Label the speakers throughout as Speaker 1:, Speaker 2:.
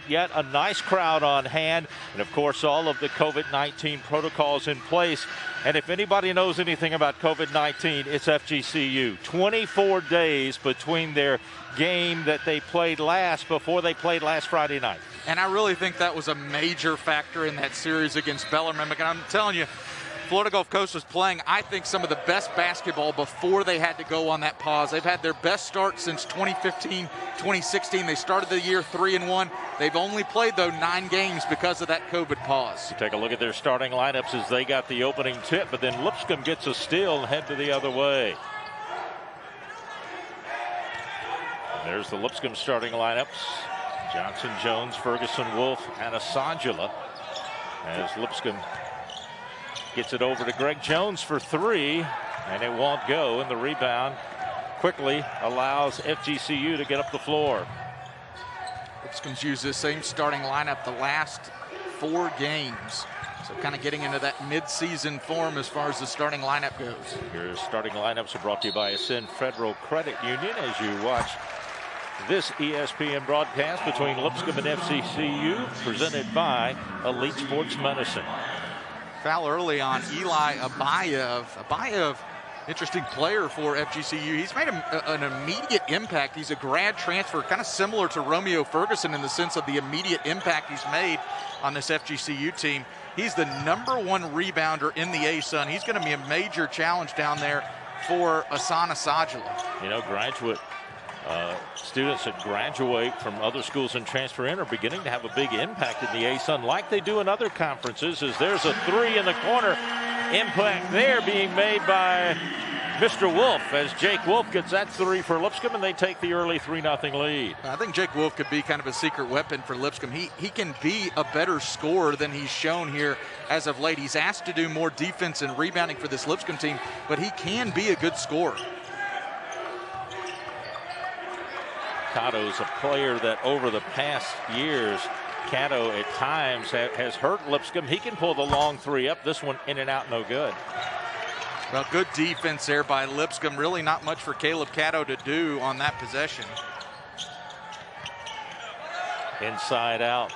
Speaker 1: yet a nice crowd on hand. And, of course, all of the COVID-19 protocols in place. And if anybody knows anything about COVID-19, it's FGCU. 24 days between their game that they played before they played last Friday night.
Speaker 2: And I really think that was a major factor in that series against Bellarmine. And I'm telling you, Florida Gulf Coast was playing, I think, some of the best basketball before they had to go on that pause. They've had their best start since 2015, 2016. They started the year 3-1. They've only played, though, 9 games because of that COVID pause.
Speaker 1: Take a look at their starting lineups as they got the opening tip, but then Lipscomb gets a steal and head to the other way. And there's the Lipscomb starting lineups. Johnson, Jones, Ferguson, Wolf, and Asangela as Lipscomb gets it over to Greg Jones for 3, and it won't go. And the rebound quickly allows FGCU to get up the floor.
Speaker 2: Lipscomb's used this same starting lineup the last 4 games. So kind of getting into that mid-season form as far as the starting lineup goes.
Speaker 1: Your starting lineups are brought to you by Ascend Federal Credit Union as you watch this ESPN broadcast between Lipscomb and FGCU, presented by Elite Sports Medicine.
Speaker 2: Foul early on Eli Abayev, interesting player for FGCU. He's made an immediate impact. He's a grad transfer, kind of similar to Romeao Ferguson in the sense of the immediate impact he's made on this FGCU team. He's the #1 rebounder in the A-Sun. He's going to be a major challenge down there for Asana Sajala.
Speaker 1: You know, graduate students that graduate from other schools and transfer in are beginning to have a big impact in the A-Sun like they do in other conferences, as there's a 3 in the corner. Impact there being made by Mr. Wolf as Jake Wolf gets that 3 for Lipscomb, and they take the early 3-0 lead.
Speaker 2: I think Jake Wolf could be kind of a secret weapon for Lipscomb. He can be a better scorer than he's shown here as of late. He's asked to do more defense and rebounding for this Lipscomb team, but he can be a good scorer.
Speaker 1: Cato's a player that over the past years, Cato at times has hurt Lipscomb. He can pull the long 3 up. This one in and out, no good.
Speaker 2: Well, good defense there by Lipscomb. Really not much for Caleb Cato to do on that possession. Inside out.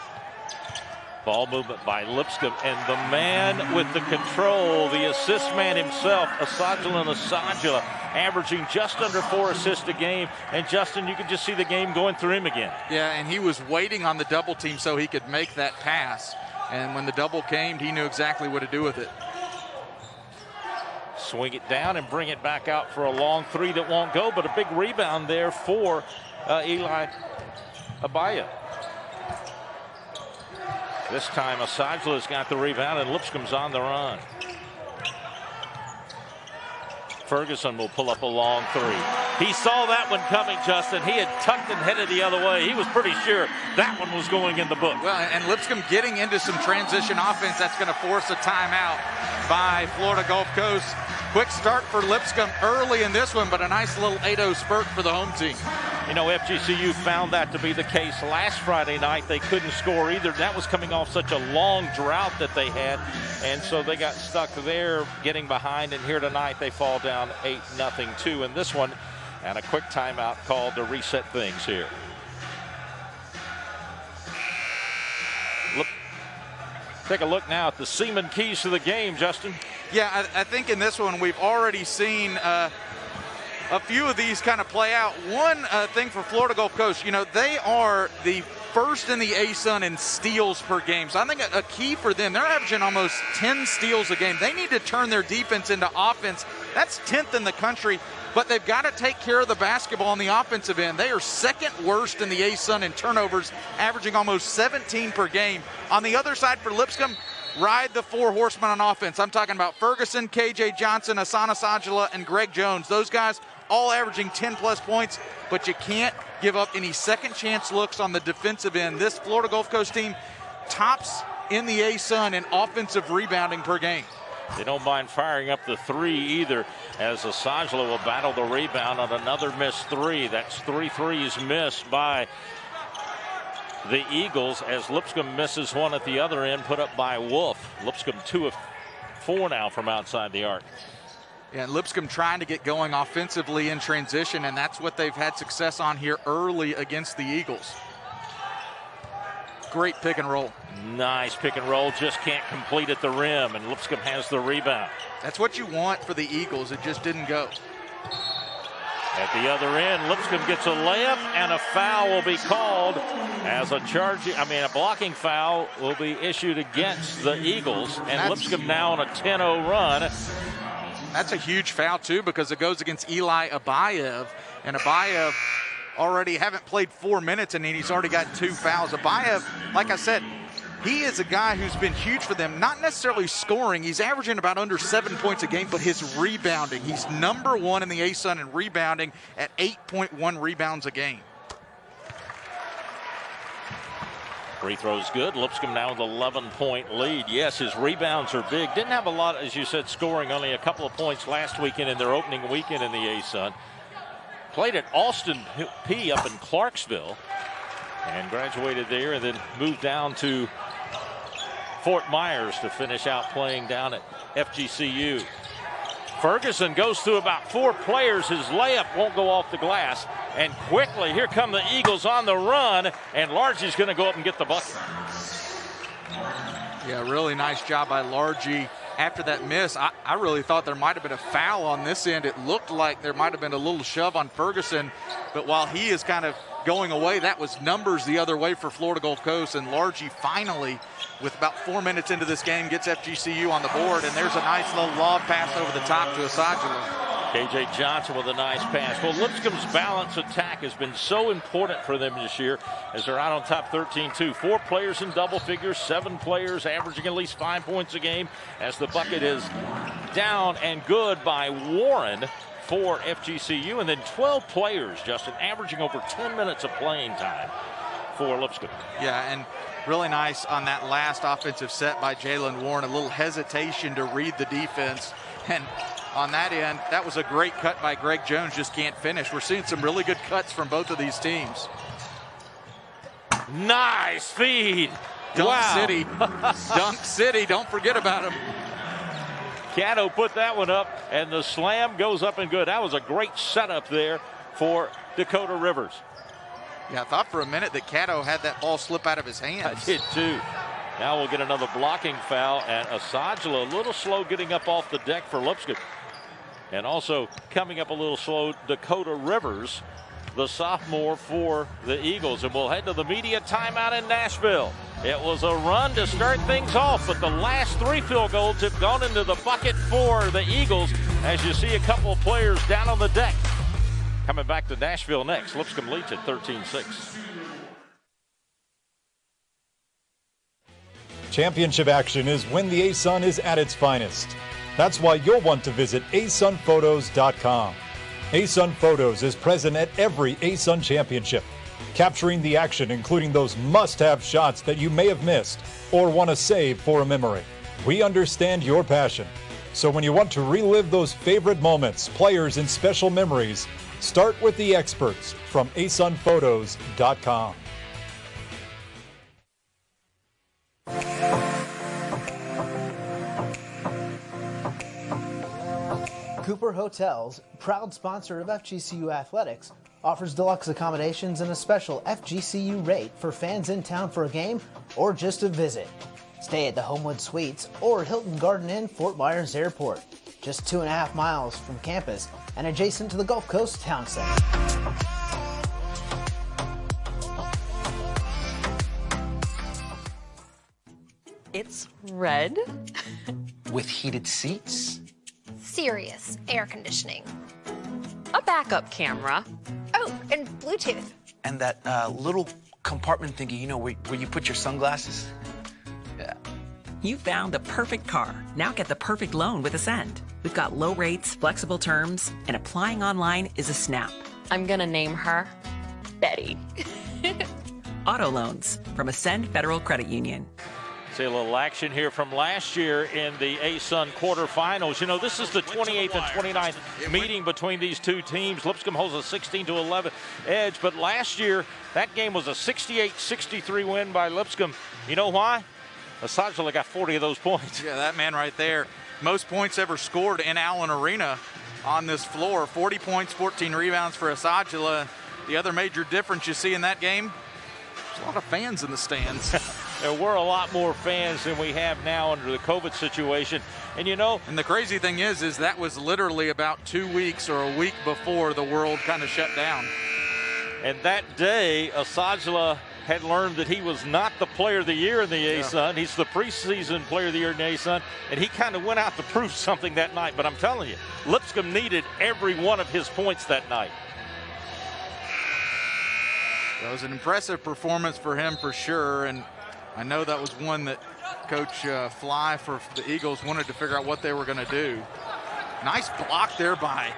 Speaker 2: Ball movement by Lipscomb, and the man with the control, the assist man himself, Asangela, averaging just under 4 assists a game. And Justin, you can just see the game going through him again. Yeah, and he was waiting on the double team so he could make that pass. And when the double came, he knew exactly what to do with it. Swing it down and bring it back out for a long 3 that won't go, but a big rebound there for Eli Abayev. This time Asangela's got the rebound and Lipscomb's on the run. Ferguson will pull up a long 3. He saw that one coming, Justin. He had tucked and headed the other way. He was pretty sure that one was going in the book. Well, and Lipscomb getting into some transition offense, that's going to force a timeout by Florida Gulf Coast. Quick start for Lipscomb early in this one, but a nice little 8-0 spurt for the home team. You know, FGCU found that to be the case last Friday night. They couldn't score either. That was coming off such a long drought that they had, and so they got stuck there getting behind, and here tonight they fall down 8-0 in this one, and a quick timeout called to reset things here. Take a look now at the Seaman keys to the game, Justin. Yeah, I think in this one we've already seen a few of these kind of play out. One thing for Florida Gulf Coast, you know, they are the first in the A-Sun in steals per game. So I think a key for them, they're averaging almost 10 steals a game. They need to turn their defense into offense. That's 10th in the country, but they've got to take care of the basketball on the offensive end. They are 2nd worst in the A-Sun in turnovers, averaging almost 17 per game. On the other side for Lipscomb, ride the 4 horsemen on offense. I'm talking about Ferguson, KJ Johnson, Asana Sajala, and Greg Jones. Those guys all averaging 10-plus points, but you can't give up any second chance looks on the defensive end. This Florida Gulf Coast team tops in the A-Sun in offensive rebounding per game. They don't mind firing up the 3 either, as Asangela will battle the rebound on another missed 3. That's 3 threes missed by the Eagles, as Lipscomb misses one at the other end, put up by Wolf. Lipscomb 2 of 4 now from outside the arc. Yeah, and Lipscomb trying to get going offensively in transition, and that's what they've had success on here early against the Eagles. Great pick and roll.
Speaker 1: Nice pick and roll, just can't complete at the rim, and Lipscomb has the rebound.
Speaker 2: That's what you want for the Eagles. It just didn't go.
Speaker 1: At the other end, Lipscomb gets a layup, and a foul will be called as a blocking foul will be issued against the Eagles, and Lipscomb now on a 10-0 run.
Speaker 2: That's a huge foul, too, because it goes against Eli Abayev, and Abayev already haven't played 4 minutes, and he's already got 2 fouls. Abayev, like I said, he is a guy who's been huge for them, not necessarily scoring. He's averaging about under 7 points a game, but his rebounding. He's #1 in the ASUN in rebounding at 8.1 rebounds a game.
Speaker 1: Free throw's good. Lipscomb now with 11-point lead. Yes, his rebounds are big. Didn't have a lot, as you said, scoring. Only a couple of points last weekend in their opening weekend in the ASUN. Played at Austin P up in Clarksville and graduated there, and then moved down to Fort Myers to finish out playing down at FGCU. Ferguson goes through about 4 players. His layup won't go off the glass. And quickly, here come the Eagles on the run, and Largey's going to go up and get the bucket.
Speaker 2: Yeah, really nice job by Largey. After that miss, I really thought there might have been a foul on this end. It looked like there might have been a little shove on Ferguson, but while he is kind of going away, that was numbers the other way for Florida Gulf Coast, and Largey finally, with about 4 minutes into this game, gets FGCU on the board, and there's a nice little lob pass over the top to Asajala.
Speaker 1: KJ Johnson with a nice pass. Well, Lipscomb's balanced attack has been so important for them this year as they're out on top 13-2. 4 players in double figures, 7 players averaging at least 5 points a game as the bucket is down and good by Warren for FGCU. And then 12 players, Justin, averaging over 10 minutes of playing time for Lipscomb.
Speaker 2: Yeah, and really nice on that last offensive set by Jalen Warren. A little hesitation to read the defense. And on that end, that was a great cut by Greg Jones, just can't finish. We're seeing some really good cuts from both of these teams.
Speaker 1: Nice feed.
Speaker 2: Dunk
Speaker 1: wow.
Speaker 2: City. Dunk City, don't forget about him.
Speaker 1: Cato put that one up, and the slam goes up and good. That was a great setup there for Dakota Rivers.
Speaker 2: Yeah, I thought for a minute that Cato had that ball slip out of his hands.
Speaker 1: I did too. Now we'll get another blocking foul, and Asajala a little slow getting up off the deck for Lipscomb. And also coming up a little slow, Dakota Rivers, the sophomore for the Eagles. And we'll head to the media timeout in Nashville. It was a run to start things off, but the last 3 field goals have gone into the bucket for the Eagles, as you see a couple of players down on the deck. Coming back to Nashville next, Lipscomb leads at 13-6.
Speaker 3: Championship action is when the ASUN is at its finest. That's why you'll want to visit asunphotos.com. ASUN Photos is present at every ASUN championship, capturing the action, including those must-have shots that you may have missed or want to save for a memory. We understand your passion, so when you want to relive those favorite moments, players, and special memories, start with the experts from asunphotos.com.
Speaker 4: Cooper Hotels, proud sponsor of FGCU Athletics, offers deluxe accommodations and a special FGCU rate for fans in town for a game or just a visit. Stay at the Homewood Suites or Hilton Garden Inn, Fort Myers Airport, just 2.5 miles from campus and adjacent to the Gulf Coast Town Center.
Speaker 5: It's red.
Speaker 6: With heated seats.
Speaker 7: Serious air conditioning.
Speaker 5: A backup camera.
Speaker 7: Oh, and Bluetooth.
Speaker 6: And that little compartment thingy, you know, where you put your sunglasses. Yeah.
Speaker 8: You found the perfect car. Now get the perfect loan with Ascend. We've got low rates, flexible terms, and applying online is a snap.
Speaker 5: I'm gonna name her Betty.
Speaker 8: Auto loans from Ascend Federal Credit Union.
Speaker 1: See a little action here from last year in the ASUN quarterfinals. You know, this is the 28th and 29th meeting between these two teams. Lipscomb holds a 16-11 edge, but last year that game was a 68-63 win by Lipscomb. You know why? Asajala got 40 of those points.
Speaker 2: Yeah, that man right there. Most points ever scored in Allen Arena on this floor. 40 points, 14 rebounds for Asajala. The other major difference you see in that game, a lot of fans in the stands.
Speaker 1: There were a lot more fans than we have now under the COVID situation. And you know,
Speaker 2: and the crazy thing is that was literally about 2 weeks or a week before the world kind of shut down.
Speaker 1: And that day, Asajla had learned that he was not the player of the year in the A-Sun. He's the preseason player of the year in the A-Sun. And he kind of went out to prove something that night. But I'm telling you, Lipscomb needed every one of his points that night.
Speaker 2: That was an impressive performance for him for sure. And I know that was one that Coach Fly for the Eagles wanted to figure out what they were going to do. Nice block there by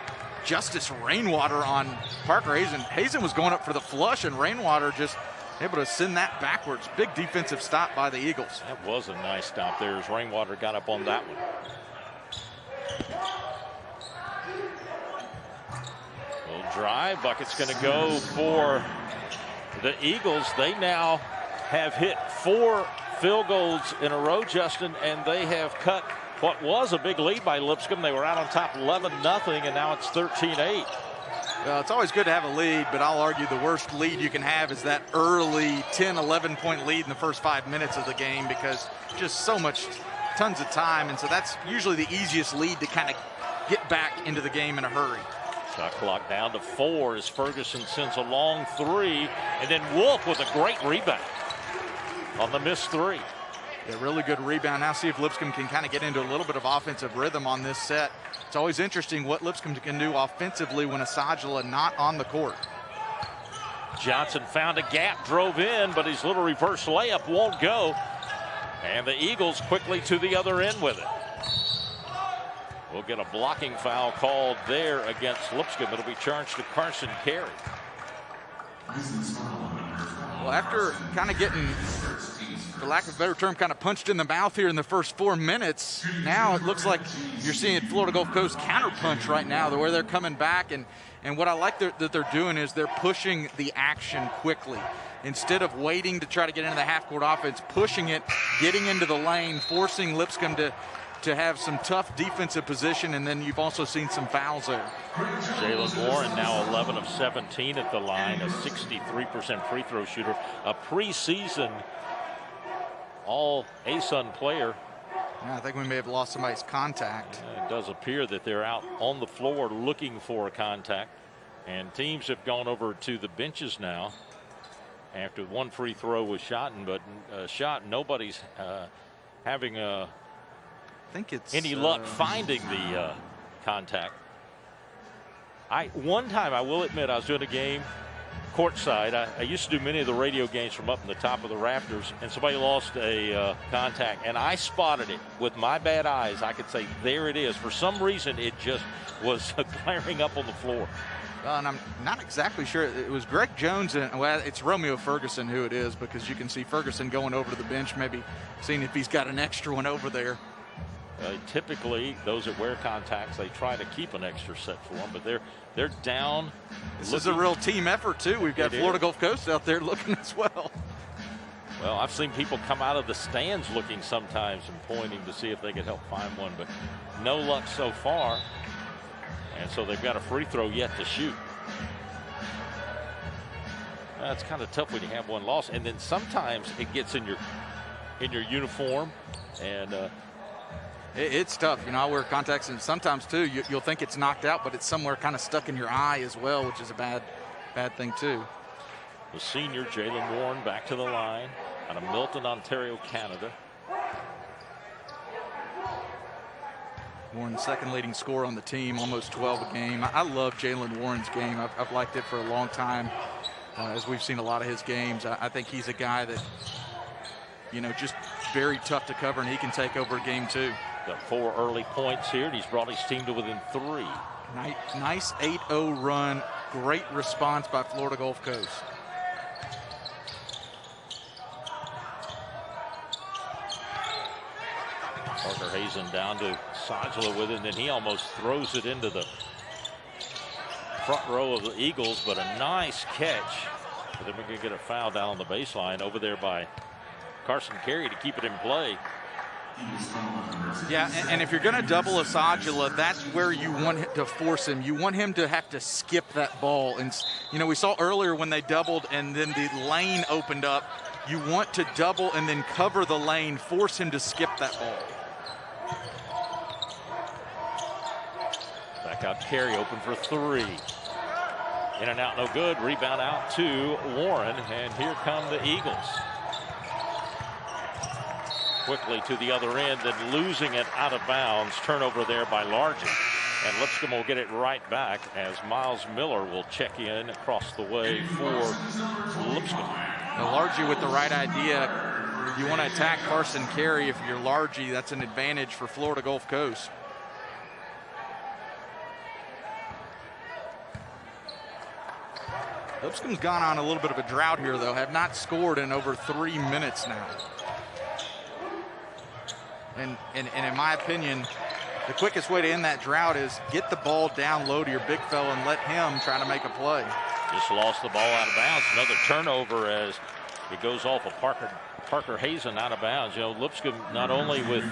Speaker 2: Justice Rainwater on Parker Hazen. Hazen was going up for the flush, and Rainwater just able to send that backwards. Big defensive stop by the Eagles.
Speaker 1: That was a nice stop there as Rainwater got up on that one. Little drive. Bucket's going to go for the Eagles. They now have hit 4 field goals in a row, Justin, and they have cut what was a big lead by Lipscomb. They were out on top 11-0, and now it's 13-8.
Speaker 2: Well, it's always good to have a lead, but I'll argue the worst lead you can have is that early 10, 11-point lead in the first 5 minutes of the game, because just tons of time, and so that's usually the easiest lead to kind of get back into the game in a hurry.
Speaker 1: Shot clock down to 4 as Ferguson sends a long 3, and then Wolf with a great rebound on the missed 3.
Speaker 2: A really good rebound. Now see if Lipscomb can kind of get into a little bit of offensive rhythm on this set. It's always interesting what Lipscomb can do offensively when Asajla not on the court.
Speaker 1: Johnson found a gap, drove in, but his little reverse layup won't go. And the Eagles quickly to the other end with it. We'll get a blocking foul called there against Lipscomb. It'll be charged to Carson Carey.
Speaker 2: Well, after kind of getting, for lack of a better term, kind of punched in the mouth here in the first 4 minutes, now it looks like you're seeing Florida Gulf Coast counterpunch right now, where they're coming back. And what I like that they're doing is they're pushing the action quickly. Instead of waiting to try to get into the half-court offense, pushing it, getting into the lane, forcing Lipscomb to have some tough defensive position, and then you've also seen some fouls there.
Speaker 1: Jalen Warren now 11 of 17 at the line, a 63% free throw shooter, a preseason all ASUN player.
Speaker 2: Yeah, I think we may have lost somebody's contact.
Speaker 1: It does appear that they're out on the floor looking for a contact, and teams have gone over to the benches now after one free throw was shot, but nobody's having any luck finding the contact. One time, I will admit, I was doing a game courtside. I used to do many of the radio games from up in the top of the rafters, and somebody lost a contact, and I spotted it with my bad eyes. I could say, there it is. For some reason, it just was glaring up on the floor.
Speaker 2: And I'm not exactly sure. It was Greg Jones, and well, it's Romeao Ferguson who it is, because you can see Ferguson going over to the bench, maybe seeing if he's got an extra one over there.
Speaker 1: Typically, those that wear contacts, they try to keep an extra set for them, but they're down.
Speaker 2: This is a real team effort, too. We've got Florida Gulf Coast out there looking as well.
Speaker 1: Well, I've seen people come out of the stands looking sometimes and pointing to see if they could help find one, but no luck so far. And so they've got a free throw yet to shoot. It's kind of tough when you have one loss, and then sometimes it gets in your uniform, and
Speaker 2: it's tough. You know, I wear contacts, and sometimes too you'll think it's knocked out, but it's somewhere kind of stuck in your eye as well, which is a bad thing too.
Speaker 1: The senior Jalen Warren back to the line out of Milton, Ontario, Canada.
Speaker 2: Warren, second leading scorer on the team, almost 12 a game. I love Jalen Warren's game. I've liked it for a long time, as we've seen a lot of his games. I think he's a guy that, you know, just very tough to cover, and he can take over a game too.
Speaker 1: Got 4 early points here, and he's brought his team to within 3.
Speaker 2: Nice 8-0 run. Great response by Florida Gulf Coast.
Speaker 1: Parker Hazen down to Sajla with it, and then he almost throws it into the front row of the Eagles, but a nice catch. But then we're going to get a foul down on the baseline over there by Carson Carey to keep it in play.
Speaker 2: Yeah, and if you're going to double Asajula, that's where you want to force him. You want him to have to skip that ball. And, you know, we saw earlier when they doubled and then the lane opened up, you want to double and then cover the lane, force him to skip that ball.
Speaker 1: Back out Carey, open for three. In and out, no good. Rebound out to Warren, and here come the Eagles. Quickly to the other end, then losing it out of bounds. Turnover there by Largy. And Lipscomb will get it right back as Miles Miller will check in across the way for Lipscomb.
Speaker 2: Largy with the right idea. You want to attack Carson Carey. If you're Largy, that's an advantage for Florida Gulf Coast. Lipscomb's gone on a little bit of a drought here, though. Have not scored in over 3 minutes now. And in my opinion, the quickest way to end that drought is get the ball down low to your big fella and let him try to make a play.
Speaker 1: Just lost the ball out of bounds. Another turnover as it goes off of Parker Hazen out of bounds. You know, Lipscomb not only with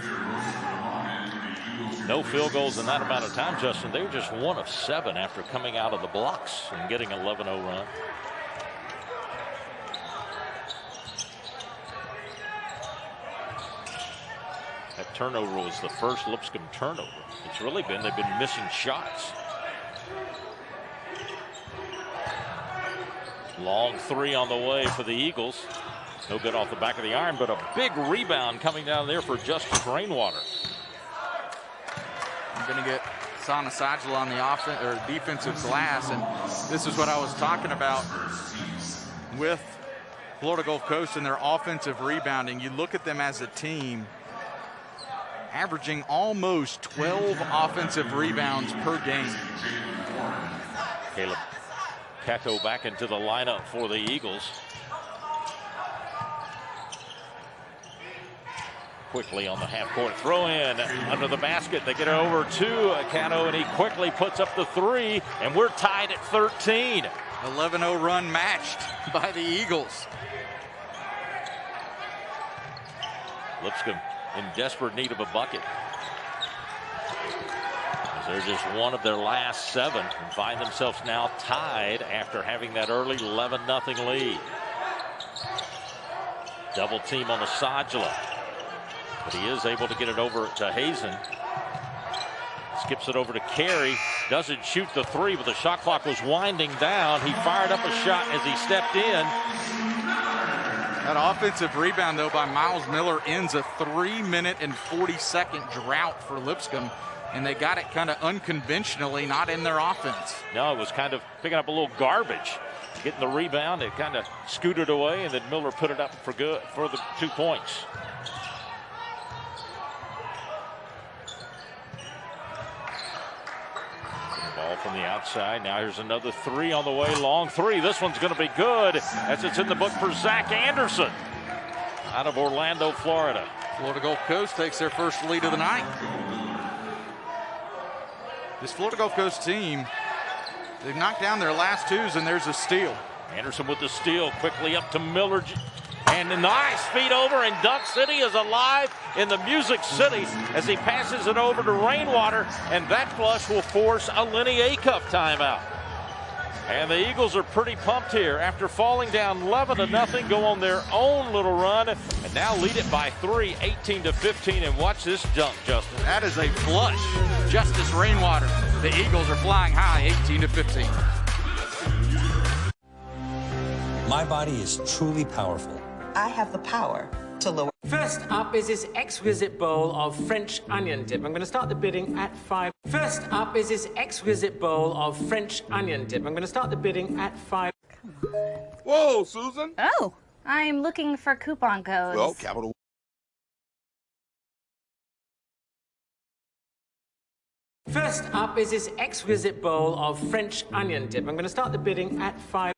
Speaker 1: no field goals in that amount of time, Justin, they were just 1 of 7 after coming out of the blocks and getting an 11-0 run. That turnover was the first Lipscomb turnover. It's really been, they've been missing shots. Long three on the way for the Eagles. No good off the back of the iron, but a big rebound coming down there for Justice Rainwater.
Speaker 2: I'm going to get Sana Sajala on the offense or defensive glass, and this is what I was talking about with Florida Gulf Coast and their offensive rebounding. You look at them as a team, averaging almost 12 offensive rebounds per game.
Speaker 1: Caleb Cato back into the lineup for the Eagles. Quickly on the half-court throw in under the basket. They get it over to Cato, and he quickly puts up the three, and we're tied at 13.
Speaker 2: 11-0 run matched by the Eagles.
Speaker 1: Lipscomb in desperate need of a bucket. They're just one of their last 7 and find themselves now tied after having that early 11-0 lead. Double team on Asajala, but he is able to get it over to Hazen. Skips it over to Carey. Doesn't shoot the three, but the shot clock was winding down. He fired up a shot as he stepped in.
Speaker 2: That offensive rebound, though, by Miles Miller ends a 3-minute and 40-second drought for Lipscomb, and they got it kind of unconventionally, not in their offense.
Speaker 1: No, it was kind of picking up a little garbage. Getting the rebound, it kind of scooted away, and then Miller put it up for good for the 2 points. Ball from the outside. Now here's another three on the way. Long three. This one's going to be good as it's in the book for Zach Anderson out of Orlando, Florida.
Speaker 2: Florida Gulf Coast takes their first lead of the night. This Florida Gulf Coast team, they've knocked down their last 2s, and there's a steal.
Speaker 1: Anderson with the steal. Quickly up to Miller. And a nice feed over, and Dunk City is alive in the Music City as he passes it over to Rainwater, and that flush will force a Lenny Acuff timeout. And the Eagles are pretty pumped here. After falling down 11-0, go on their own little run, and now lead it by 3, 18-15. And watch this dunk, Justin.
Speaker 2: That is a flush. Justice Rainwater. The Eagles are flying high, 18-15.
Speaker 9: My body is truly powerful.
Speaker 10: I have the power to lower.
Speaker 11: First up is this exquisite bowl of French onion dip. I'm going to start the bidding at 5. First up is this exquisite bowl of French onion dip. I'm going to start the bidding at 5.
Speaker 12: Whoa, Susan.
Speaker 13: Oh, I'm looking for coupon codes.
Speaker 12: Well, capital.
Speaker 11: First up is this exquisite bowl of French onion dip. I'm going to start the bidding at 5.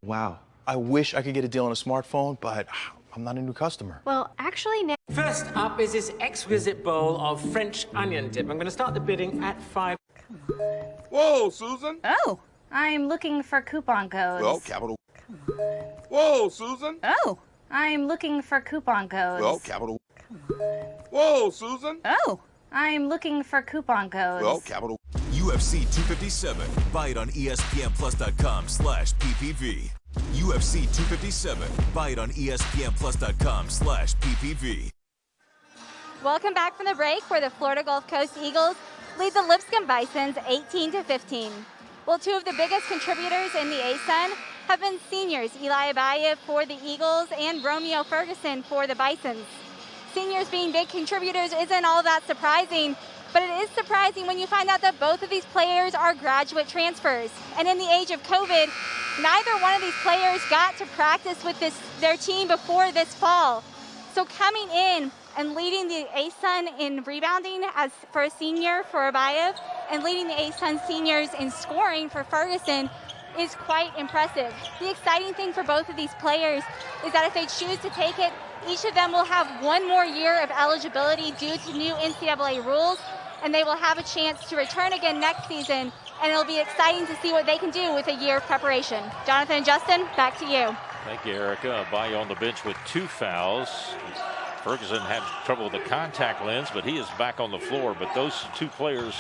Speaker 14: Wow. I wish I could get a deal on a smartphone, but I'm not a new customer.
Speaker 13: Well, actually, Nick.
Speaker 11: First up is this exquisite bowl of French onion dip. I'm going to start the bidding at 5.
Speaker 12: Whoa, Susan.
Speaker 13: Oh, I'm looking for coupon codes.
Speaker 12: Well, capital. Whoa, Susan.
Speaker 13: Oh, I'm looking for coupon codes.
Speaker 12: Well, capital. Whoa, Susan.
Speaker 13: Oh, I'm looking for coupon codes.
Speaker 12: Well, capital.
Speaker 15: UFC 257. Buy it on ESPNplus.com/PPV. UFC 257. Buy it on ESPNplus.com/PPV.
Speaker 16: Welcome back from the break, where the Florida Gulf Coast Eagles lead the Lipscomb Bisons 18-15. Well, two of the biggest contributors in the ASUN have been seniors, Eli Abayev for the Eagles and Romeao Ferguson for the Bisons. Seniors being big contributors isn't all that surprising, but it is surprising when you find out that both of these players are graduate transfers. And in the age of COVID, neither one of these players got to practice with their team before this fall. So coming in and leading the ASUN in rebounding as for a senior for Abayev, and leading the ASUN seniors in scoring for Ferguson is quite impressive. The exciting thing for both of these players is that if they choose to take it, each of them will have one more year of eligibility due to new NCAA rules, and they will have a chance to return again next season, and it'll be exciting to see what they can do with a year of preparation. Jonathan and Justin, back to you.
Speaker 1: Thank you, Erica. Abayev on the bench with 2 fouls. Ferguson had trouble with the contact lens, but he is back on the floor. But those 2 players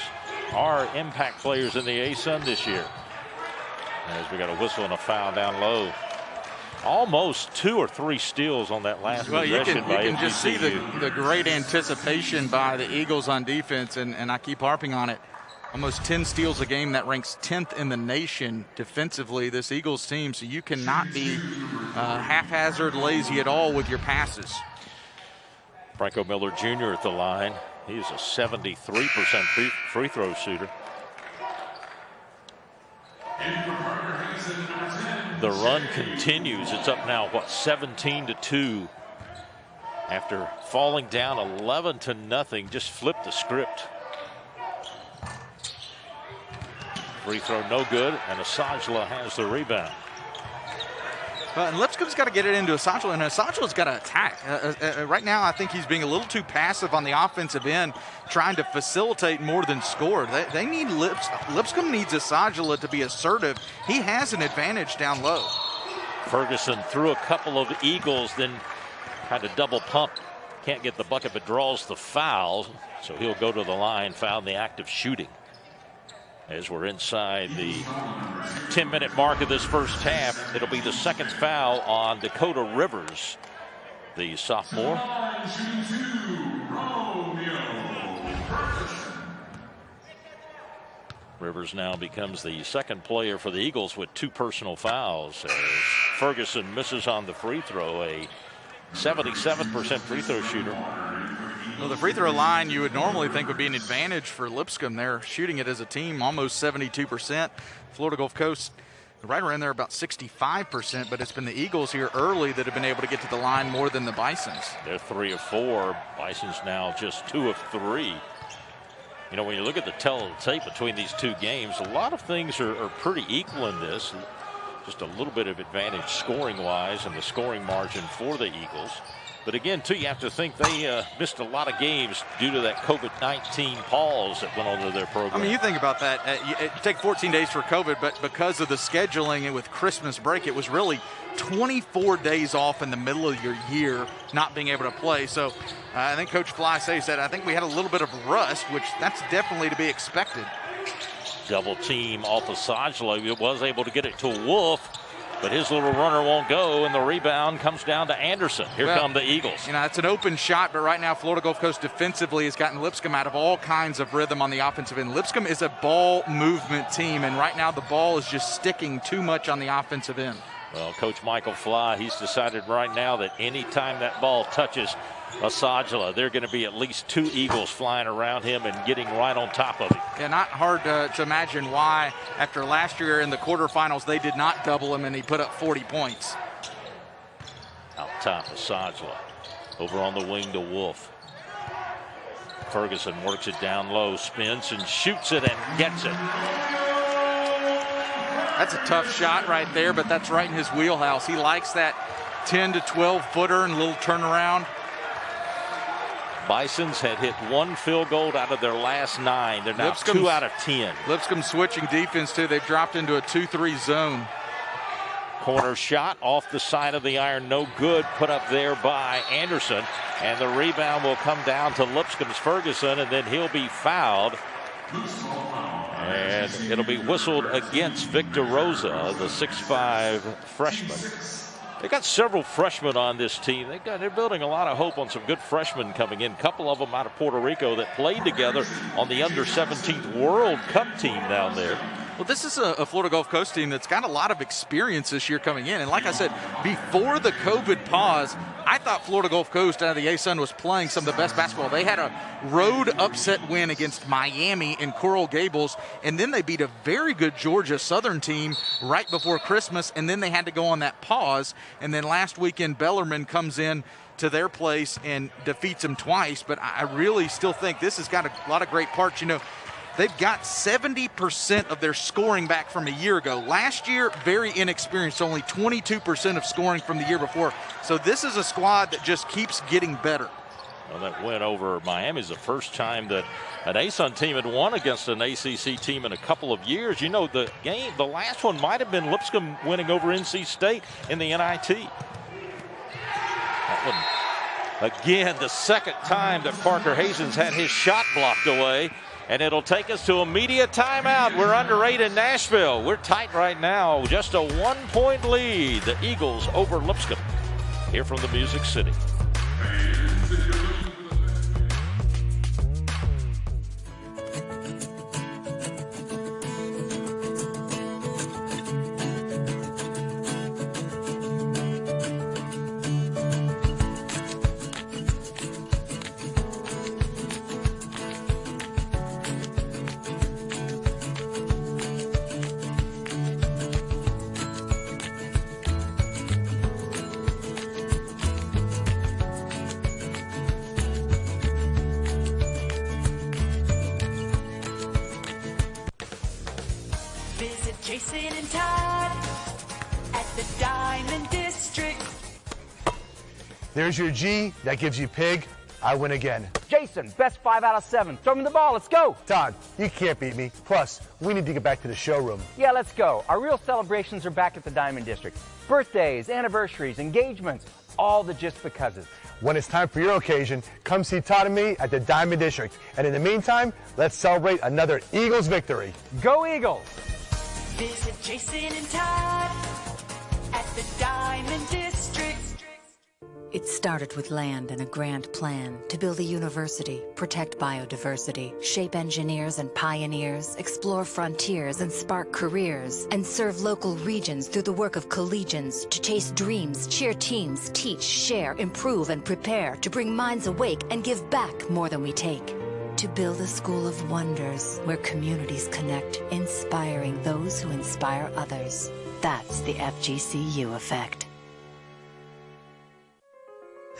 Speaker 1: are impact players in the ASUN this year. As we got a whistle and a foul down low. Almost 2 or 3 steals on that last possession by FGCU.
Speaker 2: You can just see the great anticipation by the Eagles on defense, and I keep harping on it. Almost 10 steals a game. That ranks 10th in the nation defensively, this Eagles team. So you cannot be haphazard, lazy at all with your passes.
Speaker 1: Franco Miller Jr. at the line. He's a 73% free throw shooter. The run continues. It's up now, 17-2. After falling down 11-0, just flipped the script. Free throw no good, and Asajla has the rebound.
Speaker 2: And Lipscomb's got to get it into Asajla, and Asajla's got to attack. Right now, I think he's being a little too passive on the offensive end, trying to facilitate more than score. They need Lipscomb needs Asajla to be assertive. He has an advantage down low.
Speaker 1: Ferguson threw a couple of Eagles, then kind of double pump. Can't get the bucket, but draws the foul, so he'll go to the line, foul in the act of shooting. As we're inside the 10-minute mark of this first half, it'll be the second foul on Dakota Rivers, the sophomore. Rivers now becomes the second player for the Eagles with 2 personal fouls, as Ferguson misses on the free throw, a 77% free throw shooter.
Speaker 2: Well, the free throw line you would normally think would be an advantage for Lipscomb. They're shooting it as a team almost 72%. Florida Gulf Coast right around there about 65%, but it's been the Eagles here early that have been able to get to the line more than the Bisons.
Speaker 1: They're 3 of 4. Bisons now just 2 of 3. You know, when you look at the tape between these 2 games, a lot of things are pretty equal in this. Just a little bit of advantage scoring-wise and the scoring margin for the Eagles. But again, too, you have to think they missed a lot of games due to that COVID-19 pause that went on to their program.
Speaker 2: I mean, you think about that. It take 14 days for COVID, but because of the scheduling and with Christmas break, it was really 24 days off in the middle of your year not being able to play. So I think Coach Fly said, I think we had a little bit of rust, which that's definitely to be expected.
Speaker 1: Double team off of Sajla. Was able to get it to Wolf, but his little runner won't go, and the rebound comes down to Anderson. Here come the Eagles.
Speaker 2: You know, it's an open shot, but right now Florida Gulf Coast defensively has gotten Lipscomb out of all kinds of rhythm on the offensive end. Lipscomb is a ball movement team, and right now the ball is just sticking too much on the offensive end.
Speaker 1: Well, Coach Michael Fly, he's decided right now that anytime that ball touches Asajla, there are going to be at least 2 Eagles flying around him and getting right on top of him.
Speaker 2: Yeah, not hard to imagine why, after last year in the quarterfinals, they did not double him and he put up 40 points.
Speaker 1: Out top, Asajla. Over on the wing to Wolf. Ferguson works it down low, spins and shoots it and gets it.
Speaker 2: That's a tough shot right there, but that's right in his wheelhouse. He likes that 10 to 12 footer and a little turnaround.
Speaker 1: Bisons had hit 1 field goal out of their last 9. They're now 2 out of 10.
Speaker 2: Lipscomb switching defense too. They've dropped into a 2-3 zone.
Speaker 1: Corner shot off the side of the iron, no good. Put up there by Anderson, and the rebound will come down to Lipscomb's Ferguson, and then he'll be fouled. And it'll be whistled against Victor Rosa, the 6'5" freshman. They got several freshmen on this team. They're building a lot of hope on some good freshmen coming in. A couple of them out of Puerto Rico that played together on the under-17 World Cup team down there.
Speaker 2: Well, this is a Florida Gulf Coast team that's got a lot of experience this year coming in. And like I said, before the COVID pause, I thought Florida Gulf Coast out of the A-Sun was playing some of the best basketball. They had a road upset win against Miami in Coral Gables, and then they beat a very good Georgia Southern team right before Christmas, and then they had to go on that pause. And then last weekend, Bellarmine comes in to their place and defeats them twice. But I really still think this has got a lot of great parts. You know, they've got 70% of their scoring back from a year ago. Last year, very inexperienced, only 22% of scoring from the year before. So this is a squad that just keeps getting better.
Speaker 1: Well, that win over Miami is the first time that an A-Sun team had won against an ACC team in a couple of years. You know, the last one might have been Lipscomb winning over NC State in the NIT. That one, again, the second time that Parker Hazens had his shot blocked away. And it'll take us to a media timeout. We're under 8 in Nashville. We're tight right now. Just a 1-point lead. The Eagles over Lipscomb. Here from the Music City.
Speaker 17: Jason and Todd at the Diamond District.
Speaker 18: There's your G. That gives you pig. I win again.
Speaker 19: Jason, best 5 out of 7. Throw me the ball. Let's go.
Speaker 18: Todd, you can't beat me. Plus, we need to get back to the showroom.
Speaker 19: Yeah, let's go. Our real celebrations are back at the Diamond District. Birthdays, anniversaries, engagements, all the just becauses.
Speaker 18: When it's time for your occasion, come see Todd and me at the Diamond District. And in the meantime, let's celebrate another Eagles victory.
Speaker 19: Go Eagles!
Speaker 17: Visit Jason and Todd at the Diamond District.
Speaker 20: It started with land and a grand plan to build a university, protect biodiversity, shape engineers and pioneers, explore frontiers and spark careers, and serve local regions through the work of collegians to chase dreams, cheer teams, teach, share, improve, and prepare to bring minds awake and give back more than we take. To build a school of wonders where communities connect, inspiring those who inspire others. That's the FGCU effect.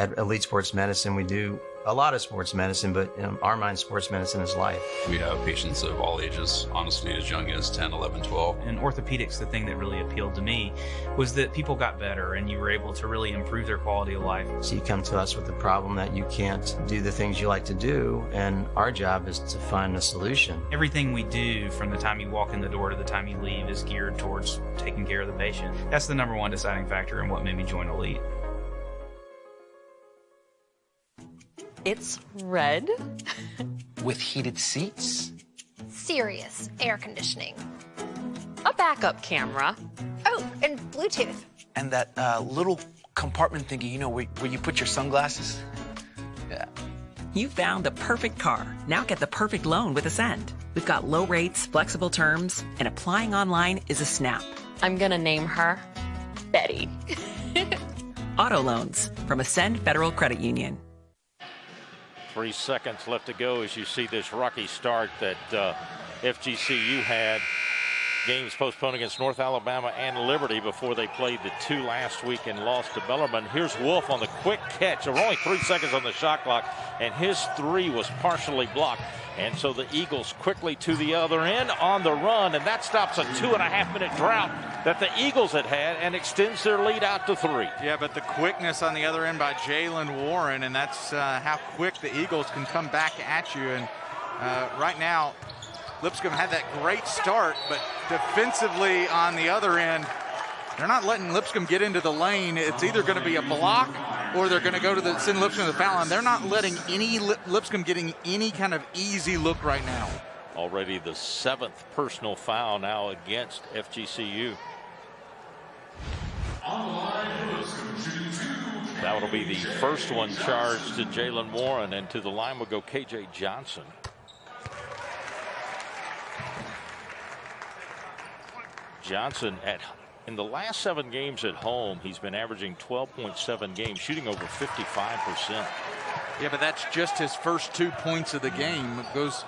Speaker 21: At Elite Sports Medicine, we do a lot of sports medicine, but in our mind, sports medicine is life.
Speaker 22: We have patients of all ages, honestly, as young as 10, 11, 12.
Speaker 23: In orthopedics, the thing that really appealed to me was that people got better and you were able to really improve their quality of life.
Speaker 21: So you come to us with a problem that you can't do the things you like to do, and our job is to find a solution.
Speaker 23: Everything we do from the time you walk in the door to the time you leave is geared towards taking care of the patient. That's the #1 deciding factor in what made me join Elite.
Speaker 5: It's red.
Speaker 6: With heated seats?
Speaker 7: Serious air conditioning.
Speaker 5: A backup camera.
Speaker 7: Oh, and Bluetooth.
Speaker 6: And that little compartment thingy, you know, where you put your sunglasses? Yeah.
Speaker 8: You found the perfect car. Now get the perfect loan with Ascend. We've got low rates, flexible terms, and applying online is a snap.
Speaker 5: I'm gonna name her Betty.
Speaker 8: Auto loans from Ascend Federal Credit Union.
Speaker 1: 3 seconds left to go as you see this rocky start that FGCU had. games postponed against North Alabama and Liberty before they played the 2 last week and lost to Bellarmine. Here's Wolf on the quick catch. There were only 3 seconds on the shot clock, and his 3 was partially blocked. And so the Eagles quickly to the other end on the run, and that stops a 2.5-minute drought that the Eagles had and extends their lead out to 3.
Speaker 2: Yeah, but the quickness on the other end by Jalen Warren, and that's how quick the Eagles can come back at you. And right now, Lipscomb had that great start, but defensively on the other end, they're not letting Lipscomb get into the lane. It's either going to be a block or they're going to go to send Lipscomb to the foul line. They're not letting any Lipscomb getting any kind of easy look right now.
Speaker 1: Already the 7th personal foul now against FGCU. That will be the first one charged to Jalen Warren, and to the line will go KJ Johnson. Johnson in the last 7 games at home, he's been averaging 12.7 games, shooting over 55%.
Speaker 2: Yeah, but that's just his first 2 points of the game. It goes,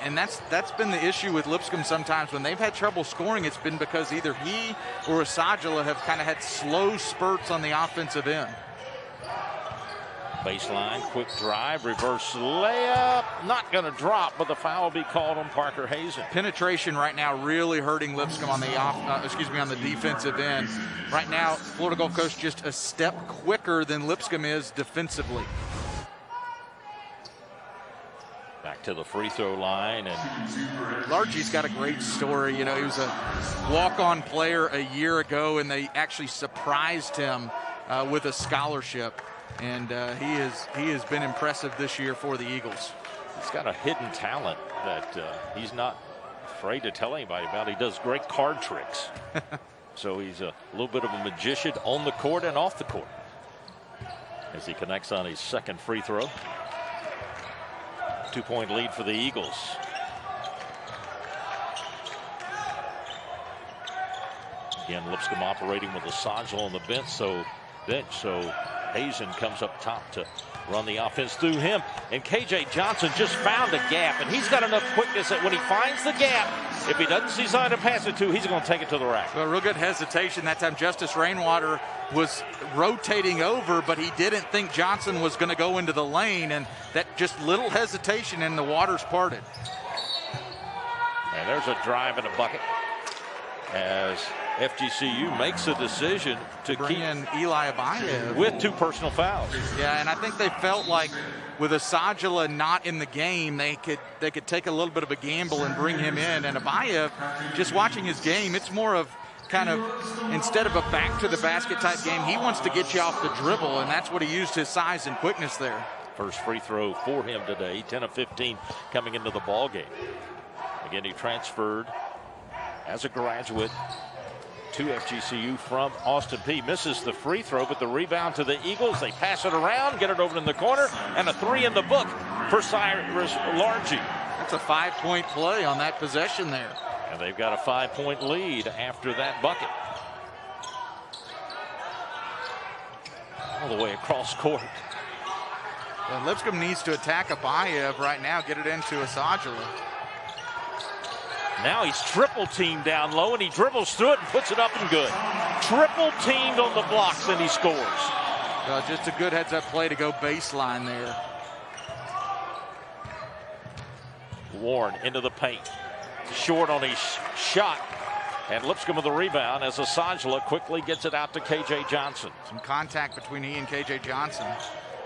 Speaker 2: and that's been the issue with Lipscomb sometimes. When they've had trouble scoring, it's been because either he or Asajala have kind of had slow spurts on the offensive end.
Speaker 1: Baseline, quick drive, reverse layup. Not going to drop, but the foul will be called on Parker Hazen.
Speaker 2: Penetration right now really hurting Lipscomb on the on the defensive end. Right now, Florida Gulf Coast just a step quicker than Lipscomb is defensively.
Speaker 1: Back to the free throw line, and
Speaker 2: Largey's got a great story. You know, he was a walk-on player a year ago, and they actually surprised him with a scholarship. And he has been impressive this year for the Eagles.
Speaker 1: He's got a hidden talent that he's not afraid to tell anybody about. He does great card tricks. So he's a little bit of a magician on the court and off the court. As he connects on his 2nd free throw. 2-point lead for the Eagles. Again, Lipscomb operating with Asajala on the bench, so Hazen comes up top to run the offense through him. And KJ Johnson just found a gap, and he's got enough quickness that when he finds the gap, if he doesn't see sign to pass it to, he's going to take it to the rack.
Speaker 2: Well, real good hesitation that time. Justice Rainwater was rotating over, but he didn't think Johnson was going to go into the lane, and that just little hesitation, and the waters parted.
Speaker 1: And there's a drive and a bucket as FGCU makes a decision to
Speaker 2: bring in Eli Abayev
Speaker 1: with 2 personal fouls.
Speaker 2: Yeah, and I think they felt like with Asajala not in the game, they could take a little bit of a gamble and bring him in. And Abayev, just watching his game, it's more of kind of, instead of a back to the basket type game, he wants to get you off the dribble, and that's what he used his size and quickness there.
Speaker 1: First free throw for him today, 10 of 15 coming into the ball game. Again, he transferred as a graduate to FGCU from Austin Peay. Misses the free throw, but the rebound to the Eagles. They pass it around, get it over in the corner, and a 3 in the book for Cyrus Largey.
Speaker 2: That's a 5-point play on that possession there.
Speaker 1: And they've got a 5-point lead after that bucket. All the way across court.
Speaker 2: Well, Lipscomb needs to attack Abayev right now, get it into Asajala.
Speaker 1: Now he's triple teamed down low, and he dribbles through it and puts it up and good. Triple teamed on the blocks, and he scores.
Speaker 2: Just a good heads up play to go baseline there.
Speaker 1: Warren into the paint. Short on his shot. And Lipscomb with the rebound as Asajala quickly gets it out to KJ Johnson.
Speaker 2: Some contact between he and KJ Johnson.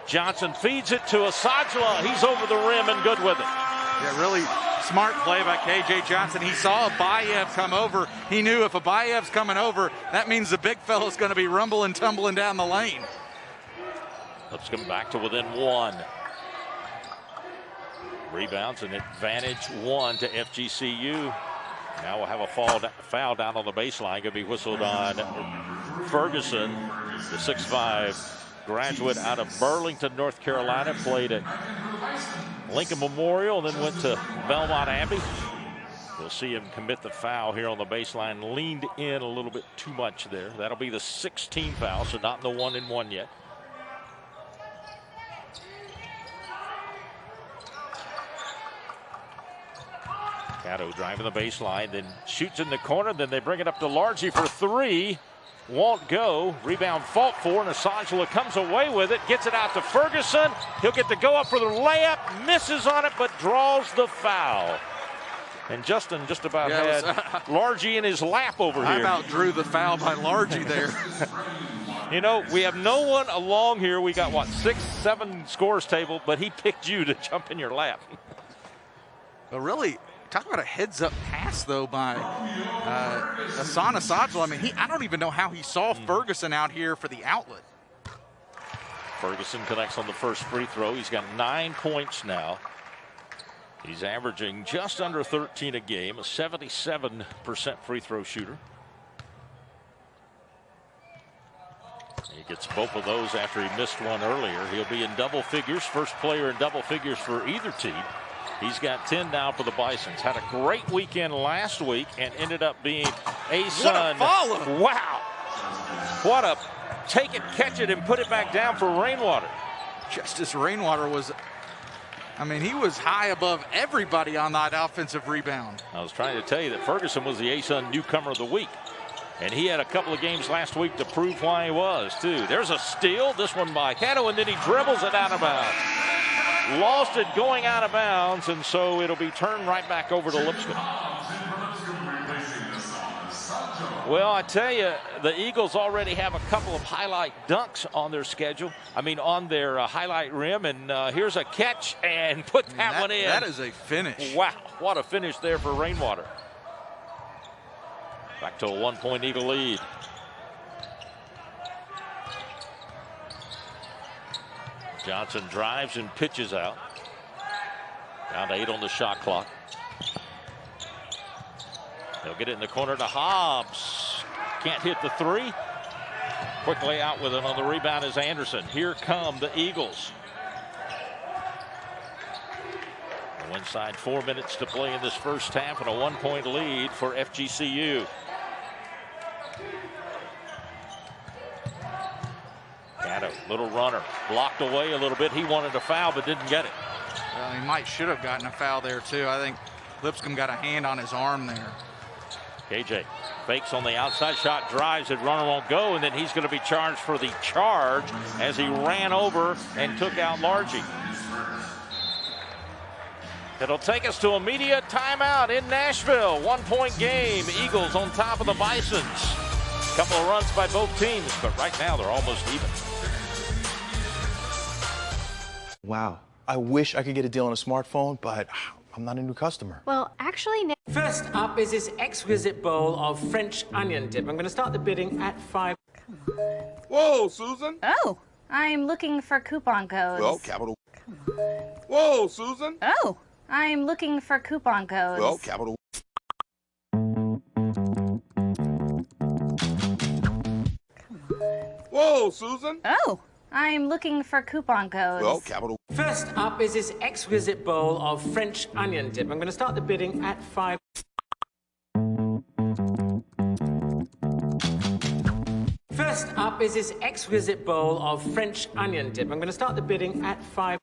Speaker 1: Johnson feeds it to Asajala. He's over the rim and good with it.
Speaker 2: Yeah, really smart play by KJ Johnson. He saw Abayev come over. He knew if Abayev's coming over, that means the big fella's going to be rumbling, tumbling down the lane.
Speaker 1: Lipscomb back to within 1. Rebounds and advantage 1 to FGCU. Now we'll have a foul down on the baseline. Going to be whistled on Ferguson, the 6'5" graduate out of Burlington, North Carolina. Played at Lincoln Memorial, then went to Belmont Abbey. We'll see him commit the foul here on the baseline. Leaned in a little bit too much there. That'll be the 16th foul, so not in the 1-and-1 yet. Gatto driving the baseline, then shoots in the corner, then they bring it up to Largy for three. Won't go. Rebound fought for, and Asajla comes away with it, gets it out to Ferguson. He'll get to go up for the layup, misses on it, but draws the foul. And Justin just about had Largy in his lap over here.
Speaker 2: I about drew the foul by Largy there.
Speaker 1: You know, we have no one along here. We got, what, 6, 7 scores table, but he picked you to jump in your lap.
Speaker 2: But really, talk about a heads-up pass, though, by Hassan Asajla. I mean, I don't even know how he saw Ferguson out here for the outlet.
Speaker 1: Ferguson connects on the first free throw. He's got 9 points now. He's averaging just under 13 a game, a 77% free throw shooter. He gets both of those after he missed one earlier. He'll be in double figures, first player in double figures for either team. He's got 10 now for the Bisons. Had a great weekend last week and ended up being a Sun.
Speaker 2: What a follow.
Speaker 1: Wow. What a take it, catch it, and put it back down for Rainwater.
Speaker 2: Justice Rainwater was, I mean, he was high above everybody on that offensive rebound.
Speaker 1: I was trying to tell you that Ferguson was the A-Sun newcomer of the week. And he had a couple of games last week to prove why he was, too. There's a steal, this one by Gatto, and then he dribbles it out of bounds. Lost it going out of bounds, and so it'll be turned right back over to Lipscomb. Well, I tell you, the Eagles already have a couple of highlight dunks on their schedule. I mean, on their highlight rim, and here's a catch, and put that one in.
Speaker 2: That is a finish.
Speaker 1: Wow, what a finish there for Rainwater. Back to a 1-point Eagle lead. Johnson drives and pitches out. Down to 8 on the shot clock. They'll get it in the corner to Hobbs. Can't hit the three. Quickly out with it on the rebound is Anderson. Here come the Eagles. Inside 4 minutes to play in this first half and a 1-point lead for FGCU. Gatto, little runner, blocked away a little bit. He wanted a foul but didn't get it.
Speaker 2: Well, he might should have gotten a foul there too. I think Lipscomb got a hand on his arm there.
Speaker 1: KJ fakes on the outside shot, drives it, runner won't go, and then he's going to be charged for the charge as he ran over and took out Largy. It'll take us to a media timeout in Nashville. 1-point game. Eagles on top of the Bisons. Couple of runs by both teams, but right now they're almost even.
Speaker 14: Wow. I wish I could get a deal on a smartphone, but I'm not a new customer.
Speaker 13: Well, actually,
Speaker 11: First up is this exquisite bowl of French onion dip. I'm going to start the bidding at 5.
Speaker 12: Whoa, Susan.
Speaker 13: Oh, I'm looking for coupon codes.
Speaker 12: Well, capital. Whoa, Susan.
Speaker 13: Oh, I'm looking for coupon codes.
Speaker 12: Well, capital. Whoa, Susan.
Speaker 13: Oh, I'm looking for coupon codes.
Speaker 12: Well, capital.
Speaker 11: First up is this exquisite bowl of French onion dip. I'm going to start the bidding at 5. First up is this exquisite bowl of French onion dip. I'm going to start the bidding at 5.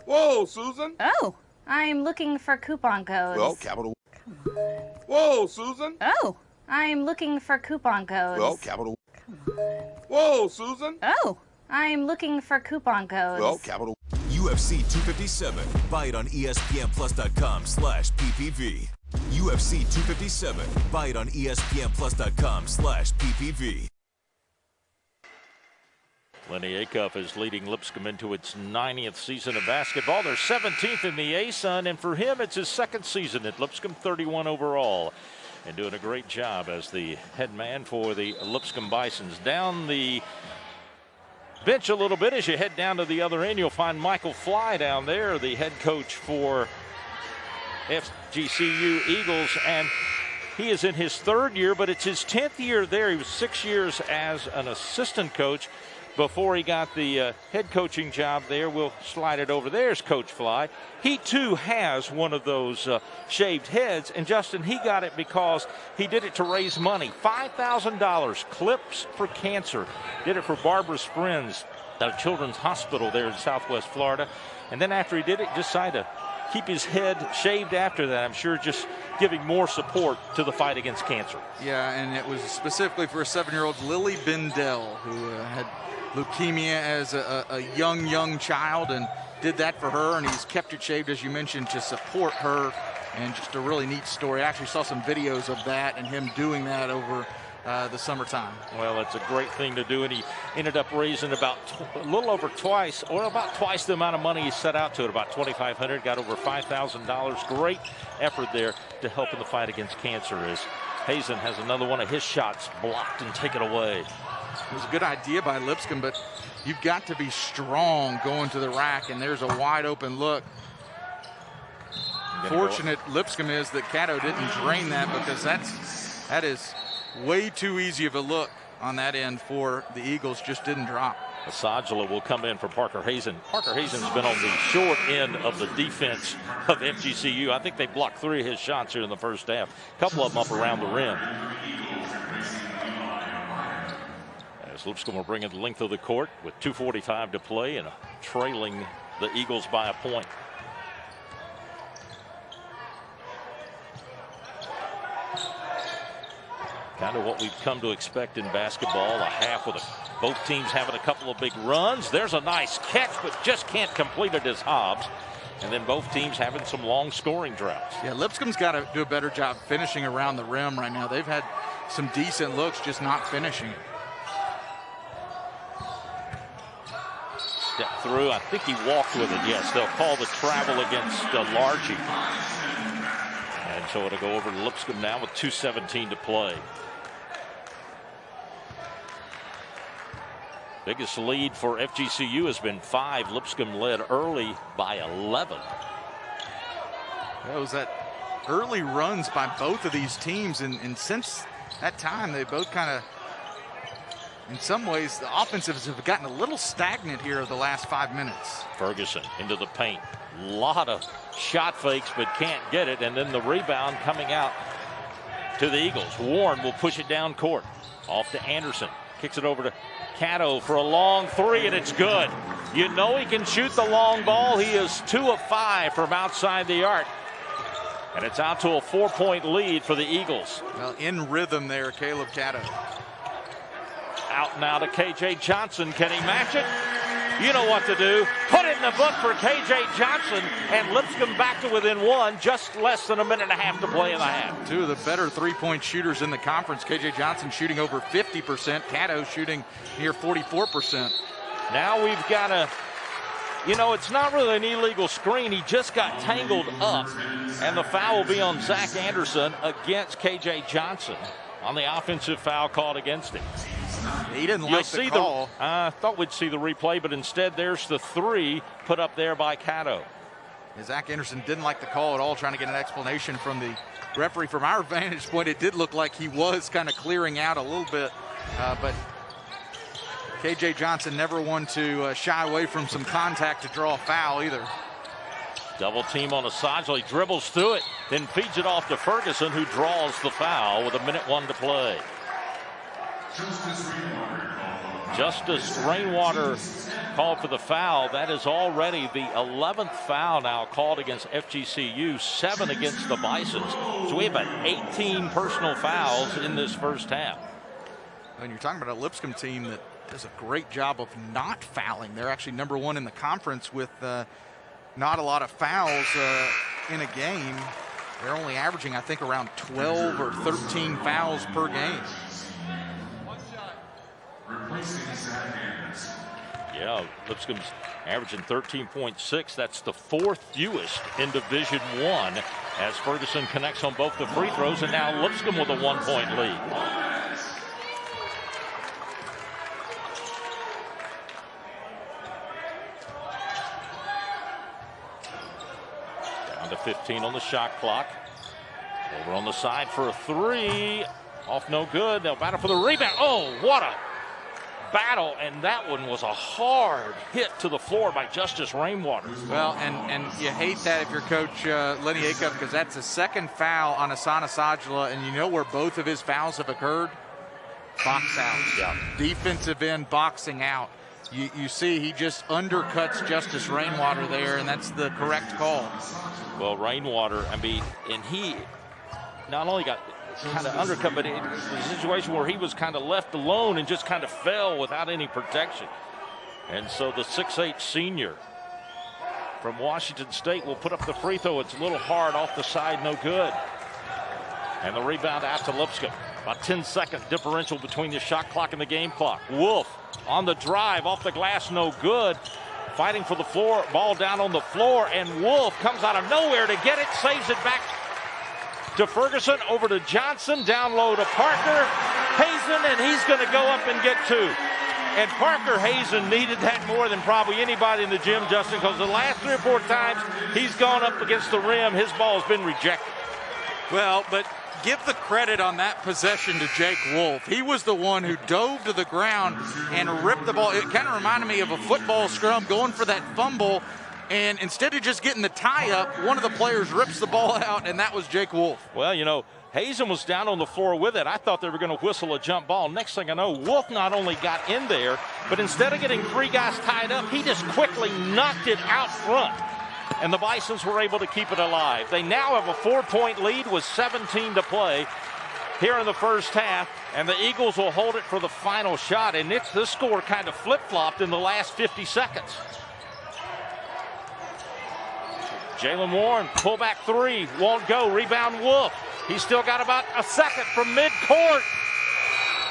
Speaker 12: Whoa, Susan.
Speaker 13: Oh, I'm looking for coupon codes.
Speaker 12: Well, capital. Whoa, Susan.
Speaker 13: Oh, I'm looking for coupon codes.
Speaker 12: Well, capital. Whoa, Susan.
Speaker 13: Oh, I'm looking for coupon codes.
Speaker 12: Well, capital.
Speaker 15: UFC 257. Buy it on ESPNplus.com/PPV. UFC 257. Buy it on ESPNplus.com/PPV.
Speaker 1: Lenny Acuff is leading Lipscomb into its 90th season of basketball. They're 17th in the A-Sun, and for him, it's his second season at Lipscomb, 31 overall. And doing a great job as the head man for the Lipscomb Bisons. Down the bench a little bit as you head down to the other end, you'll find Michael Fly down there, the head coach for FGCU Eagles, and he is in his 3rd year, but it's his 10th year there. He was 6 years as an assistant coach. before he got the head coaching job there. We'll slide it over. There's Coach Fly. He, too, has one of those shaved heads. And, Justin, he got it because he did it to raise money. $5,000, Clips for Cancer. Did it for Barbara's Friends, the Children's Hospital there in Southwest Florida. And then after he did it, decided to keep his head shaved after that. I'm sure just giving more support to the fight against cancer.
Speaker 2: Yeah, and it was specifically for a 7-year-old, Lily Bendel, who had leukemia as a young child, and did that for her, and he's kept it shaved, as you mentioned, to support her. And just a really neat story. I actually saw some videos of that and him doing that over the summertime.
Speaker 1: Well, it's a great thing to do, and he ended up raising about a little over twice, or about twice the amount of money he set out to it, about $2,500, got over $5,000. Great effort there to help in the fight against cancer, as Hazen has another one of his shots blocked and taken away.
Speaker 2: It was a good idea by Lipscomb, but you've got to be strong going to the rack, and there's a wide open look. Fortunate Lipscomb is that Cato didn't drain that, because that is way too easy of a look on that end for the Eagles. Just didn't drop.
Speaker 1: Asajala will come in for Parker Hazen. Parker Hazen's been on the short end of the defense of FGCU. I think they blocked 3 of his shots here in the first half. A couple of them up around the rim. As Lipscomb will bring in the length of the court with 2:45 to play and trailing the Eagles by a point. Kind of what we've come to expect in basketball, a half with both teams having a couple of big runs. There's a nice catch, but just can't complete it as Hobbs. And then both teams having some long scoring droughts.
Speaker 2: Yeah, Lipscomb's got to do a better job finishing around the rim right now. They've had some decent looks, just not finishing it.
Speaker 1: Step through. I think he walked with it. Yes, they'll call the travel against Largy. And so it'll go over to Lipscomb now with 2:17 to play. Biggest lead for FGCU has been 5. Lipscomb led early by 11.
Speaker 2: That was that early runs by both of these teams, and since that time they both kind of, in some ways, the offensives have gotten a little stagnant here over the last 5 minutes.
Speaker 1: Ferguson into the paint. A lot of shot fakes, but can't get it. And then the rebound coming out to the Eagles. Warren will push it down court. Off to Anderson. Kicks it over to Cato for a long 3, and it's good. You know he can shoot the long ball. He is 2 of 5 from outside the arc. And it's out to a 4-point lead for the Eagles.
Speaker 2: Well, in rhythm there, Caleb Cato.
Speaker 1: Out now to K.J. Johnson. Can he match it? You know what to do. Put it in the book for K.J. Johnson, and Lipscomb back to within 1. Just less than a minute and a half to play in the half.
Speaker 2: 2 of the better three-point shooters in the conference. K.J. Johnson shooting over 50%. Cato shooting near 44%.
Speaker 1: Now we've got a, it's not really an illegal screen. He just got tangled up, and the foul will be on Zach Anderson against K.J. Johnson on the offensive foul called against him.
Speaker 2: He didn't like the call.
Speaker 1: I thought we'd see the replay, but instead there's the 3 put up there by Cato.
Speaker 2: Zach Anderson didn't like the call at all, trying to get an explanation from the referee. From our vantage point, it did look like he was kind of clearing out a little bit, but K.J. Johnson never one to shy away from some contact to draw a foul either.
Speaker 1: Double team on Asajli, dribbles through it, then feeds it off to Ferguson, who draws the foul with 1:01 to play. Justice Rainwater called for the foul. That is already the 11th foul now called against FGCU, 7 against the Bisons. So we have 18 personal fouls in this first half.
Speaker 2: And you're talking about a Lipscomb team that does a great job of not fouling. They're actually #1 in the conference with not a lot of fouls in a game. They're only averaging, I think, around 12 or 13 fouls per game.
Speaker 1: Yeah, Lipscomb's averaging 13.6. That's the 4th fewest in Division I, as Ferguson connects on both the free throws, and now Lipscomb with a 1-point lead. Down to 15 on the shot clock. Over on the side for a 3. Off no good. They'll battle for the rebound. Oh, what a battle, and that one was a hard hit to the floor by Justice Rainwater.
Speaker 2: Well, and you hate that if you're Coach Lenny Acuff, because that's the second foul on Asana Sajala, and you know where both of his fouls have occurred? Box out.
Speaker 1: Yeah.
Speaker 2: Defensive end boxing out. You see he just undercuts Justice Rainwater there, and that's the correct call.
Speaker 1: Well, Rainwater, I mean, and he not only got kind of undercut, but it was a situation where he was kind of left alone and just kind of fell without any protection. And so the 6'8" senior from Washington State will put up the free throw. It's a little hard off the side, no good. And the rebound out to Lipscomb. About 10-second differential between the shot clock and the game clock. Wolf on the drive, off the glass, no good. Fighting for the floor, ball down on the floor, and Wolf comes out of nowhere to get it, saves it back to Ferguson, over to Johnson, down low to Parker Hazen, and he's going to go up and get two. And Parker Hazen needed that more than probably anybody in the gym, Justin, because the last 3 or 4 times he's gone up against the rim, his ball has been rejected.
Speaker 2: Well, but give the credit on that possession to Jake Wolf. He was the one who dove to the ground and ripped the ball. It kind of reminded me of a football scrum going for that fumble, and instead of just getting the tie-up, one of the players rips the ball out, and that was Jake Wolf.
Speaker 1: Well, you know, Hazen was down on the floor with it. I thought they were going to whistle a jump ball. Next thing I know, Wolf not only got in there, but instead of getting 3 guys tied up, he just quickly knocked it out front. And the Bisons were able to keep it alive. They now have a 4-point lead with 17 to play here in the first half, and the Eagles will hold it for the final shot, and this score kind of flip-flopped in the last 50 seconds. Jalen Warren, pullback 3, won't go, rebound Wolf. He's still got about a second from midcourt.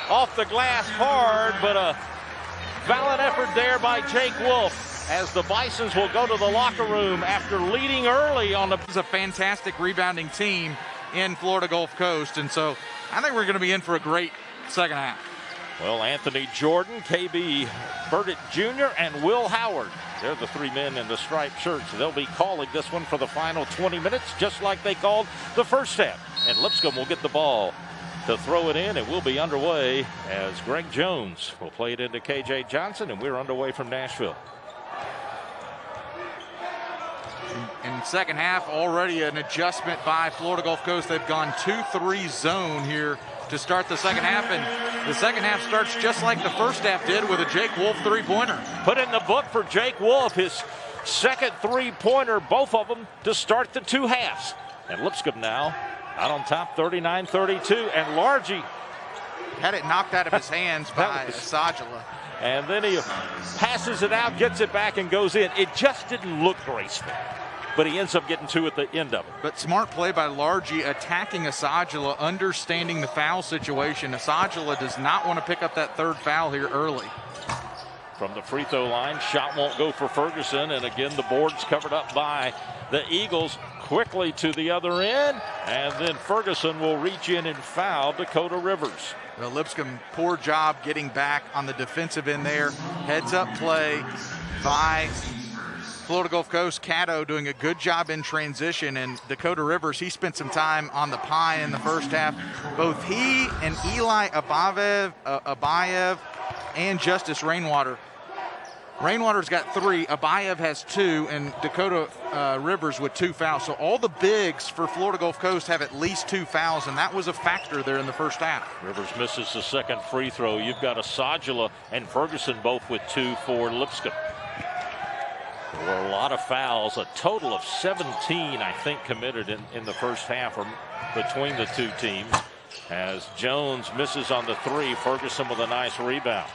Speaker 1: Off the glass hard, but a valiant effort there by Jake Wolf, as the Bisons will go to the locker room after leading early on the...
Speaker 2: It's a fantastic rebounding team in Florida Gulf Coast, and so I think we're going to be in for a great second half.
Speaker 1: Well, Anthony Jordan, KB Burdett Jr., and Will Howard, they're the 3 men in the striped shirts. They'll be calling this one for the final 20 minutes, just like they called the first half. And Lipscomb will get the ball to throw it in. It will be underway as Greg Jones will play it into KJ Johnson, and we're underway from Nashville.
Speaker 2: In the second half, already an adjustment by Florida Gulf Coast. They've gone 2-3 zone here to start the second half, and the second half starts just like the first half did with a Jake Wolf 3-pointer.
Speaker 1: Put in the book for Jake Wolf, his second 3-pointer, both of them to start the 2 halves. And Lipscomb now out on top, 39-32, and Largy
Speaker 2: had it knocked out of his hands by Sajala.
Speaker 1: And then he passes it out, gets it back, and goes in. It just didn't look graceful, but he ends up getting 2 at the end of it.
Speaker 2: But smart play by Largy, attacking Sajala, understanding the foul situation. Sajala does not want to pick up that 3rd foul here early.
Speaker 1: From the free throw line, shot won't go for Ferguson, and again the board's covered up by the Eagles. Quickly to the other end, and then Ferguson will reach in and foul Dakota Rivers.
Speaker 2: Well, Lipscomb, poor job getting back on the defensive end there. Heads up play by Florida Gulf Coast. Cato doing a good job in transition, and Dakota Rivers, he spent some time on the pie in the first half. Both he and Eli Abayev and Justice Rainwater. Rainwater's got 3, Abayev has 2, and Dakota Rivers with 2 fouls. So all the bigs for Florida Gulf Coast have at least 2 fouls, and that was a factor there in the first half.
Speaker 1: Rivers misses the second free throw. You've got Sajala and Ferguson both with 2 for Lipscomb. There were a lot of fouls, a total of 17, I think, committed in the first half between the 2 teams. As Jones misses on the 3, Ferguson with a nice rebound.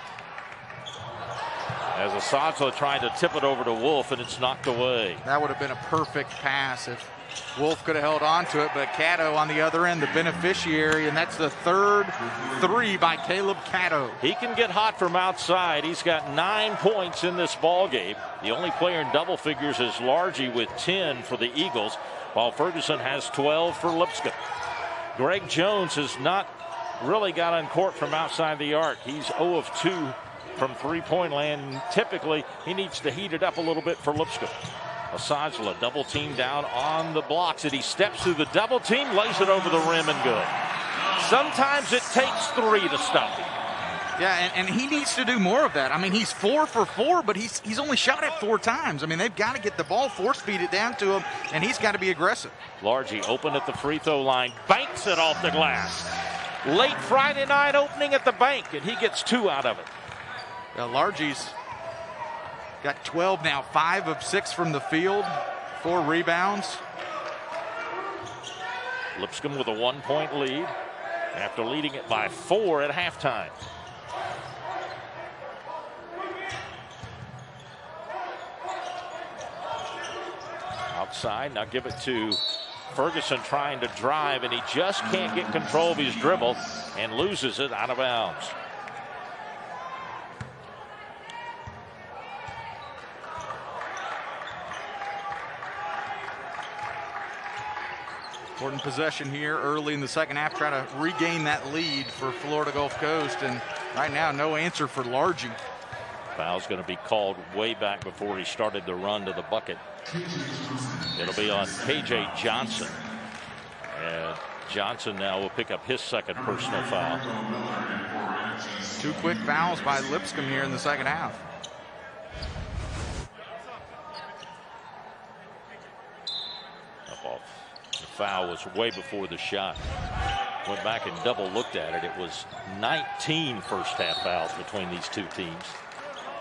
Speaker 1: As Sajala tried to tip it over to Wolf, and it's knocked away.
Speaker 2: That would have been a perfect pass if Wolf could have held on to it, but Cato on the other end, the beneficiary, and that's the 3rd 3 by Caleb Cato.
Speaker 1: He can get hot from outside. He's got 9 points in this ball game. The only player in double figures is Largy with 10 for the Eagles, while Ferguson has 12 for Lipscomb. Greg Jones has not really got on court from outside the arc. He's 0 of 2 from 3-point land. Typically, he needs to heat it up a little bit for Lipscomb. Sajala double team down on the blocks, and he steps through the double team, lays it over the rim, and good. Sometimes it takes 3 to stop him.
Speaker 2: Yeah, and he needs to do more of that. I mean, he's 4 for 4, but he's only shot it 4 times. I mean, they've got to get the ball, force feed it down to him, and he's got to be aggressive.
Speaker 1: Largy open at the free throw line, banks it off the glass. Late Friday night opening at the bank, and he gets 2 out of it.
Speaker 2: Largy's got 12 now, 5 of 6 from the field, 4 rebounds.
Speaker 1: Lipscomb with a 1-point lead after leading it by 4 at halftime. Outside, now give it to Ferguson trying to drive, and he just can't get control of his dribble and loses it out of bounds.
Speaker 2: Important possession here early in the second half, trying to regain that lead for Florida Gulf Coast, and right now no answer for Largy.
Speaker 1: Foul's going to be called way back before he started the run to the bucket. It'll be on KJ Johnson. And Johnson now will pick up his second personal foul.
Speaker 2: 2 quick fouls by Lipscomb here in the second half.
Speaker 1: Up off. The foul was way before the shot. Went back and double looked at it. It was 19 first half fouls between these two teams.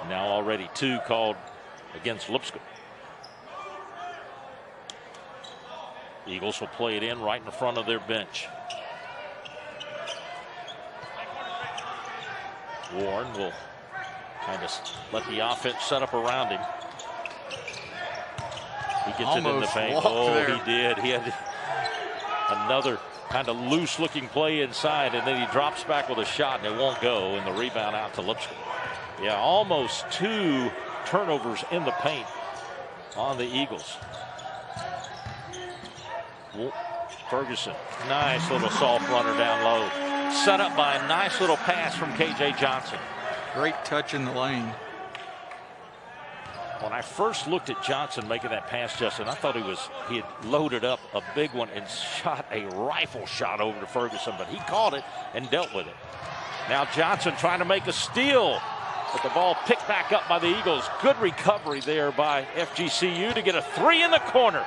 Speaker 1: Now already 2 called against Lipscomb. Eagles will play it in right in front of their bench. Warren will kind of let the offense set up around him. He gets it in the paint. Oh, there. He did. He had another kind of loose looking play inside, and then he drops back with a shot, and it won't go, and the rebound out to Lipscomb. Yeah, almost 2 turnovers in the paint on the Eagles. Ferguson, nice little soft runner down low. Set up by a nice little pass from KJ Johnson.
Speaker 2: Great touch in the lane.
Speaker 1: When I first looked at Johnson making that pass, Justin, I thought he had loaded up a big one and shot a rifle shot over to Ferguson, but he caught it and dealt with it. Now Johnson trying to make a steal, but the ball picked back up by the Eagles. Good recovery there by FGCU to get a 3 in the corner.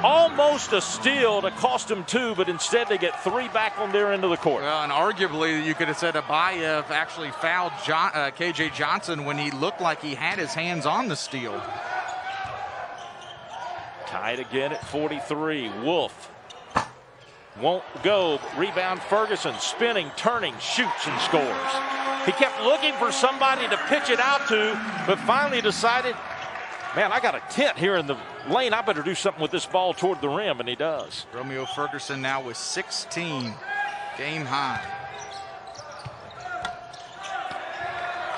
Speaker 1: Almost a steal to cost them 2, but instead they get 3 back on their end of the court.
Speaker 2: Well, and arguably you could have said Abayev actually fouled KJ Johnson when he looked like he had his hands on the steal.
Speaker 1: Tied again at 43. Wolf won't go. Rebound Ferguson, spinning, turning, shoots and scores. He kept looking for somebody to pitch it out to, but finally decided, man, I got a tent here in the lane. I better do something with this ball toward the rim, and he does.
Speaker 2: Romeao Ferguson now with 16, game high.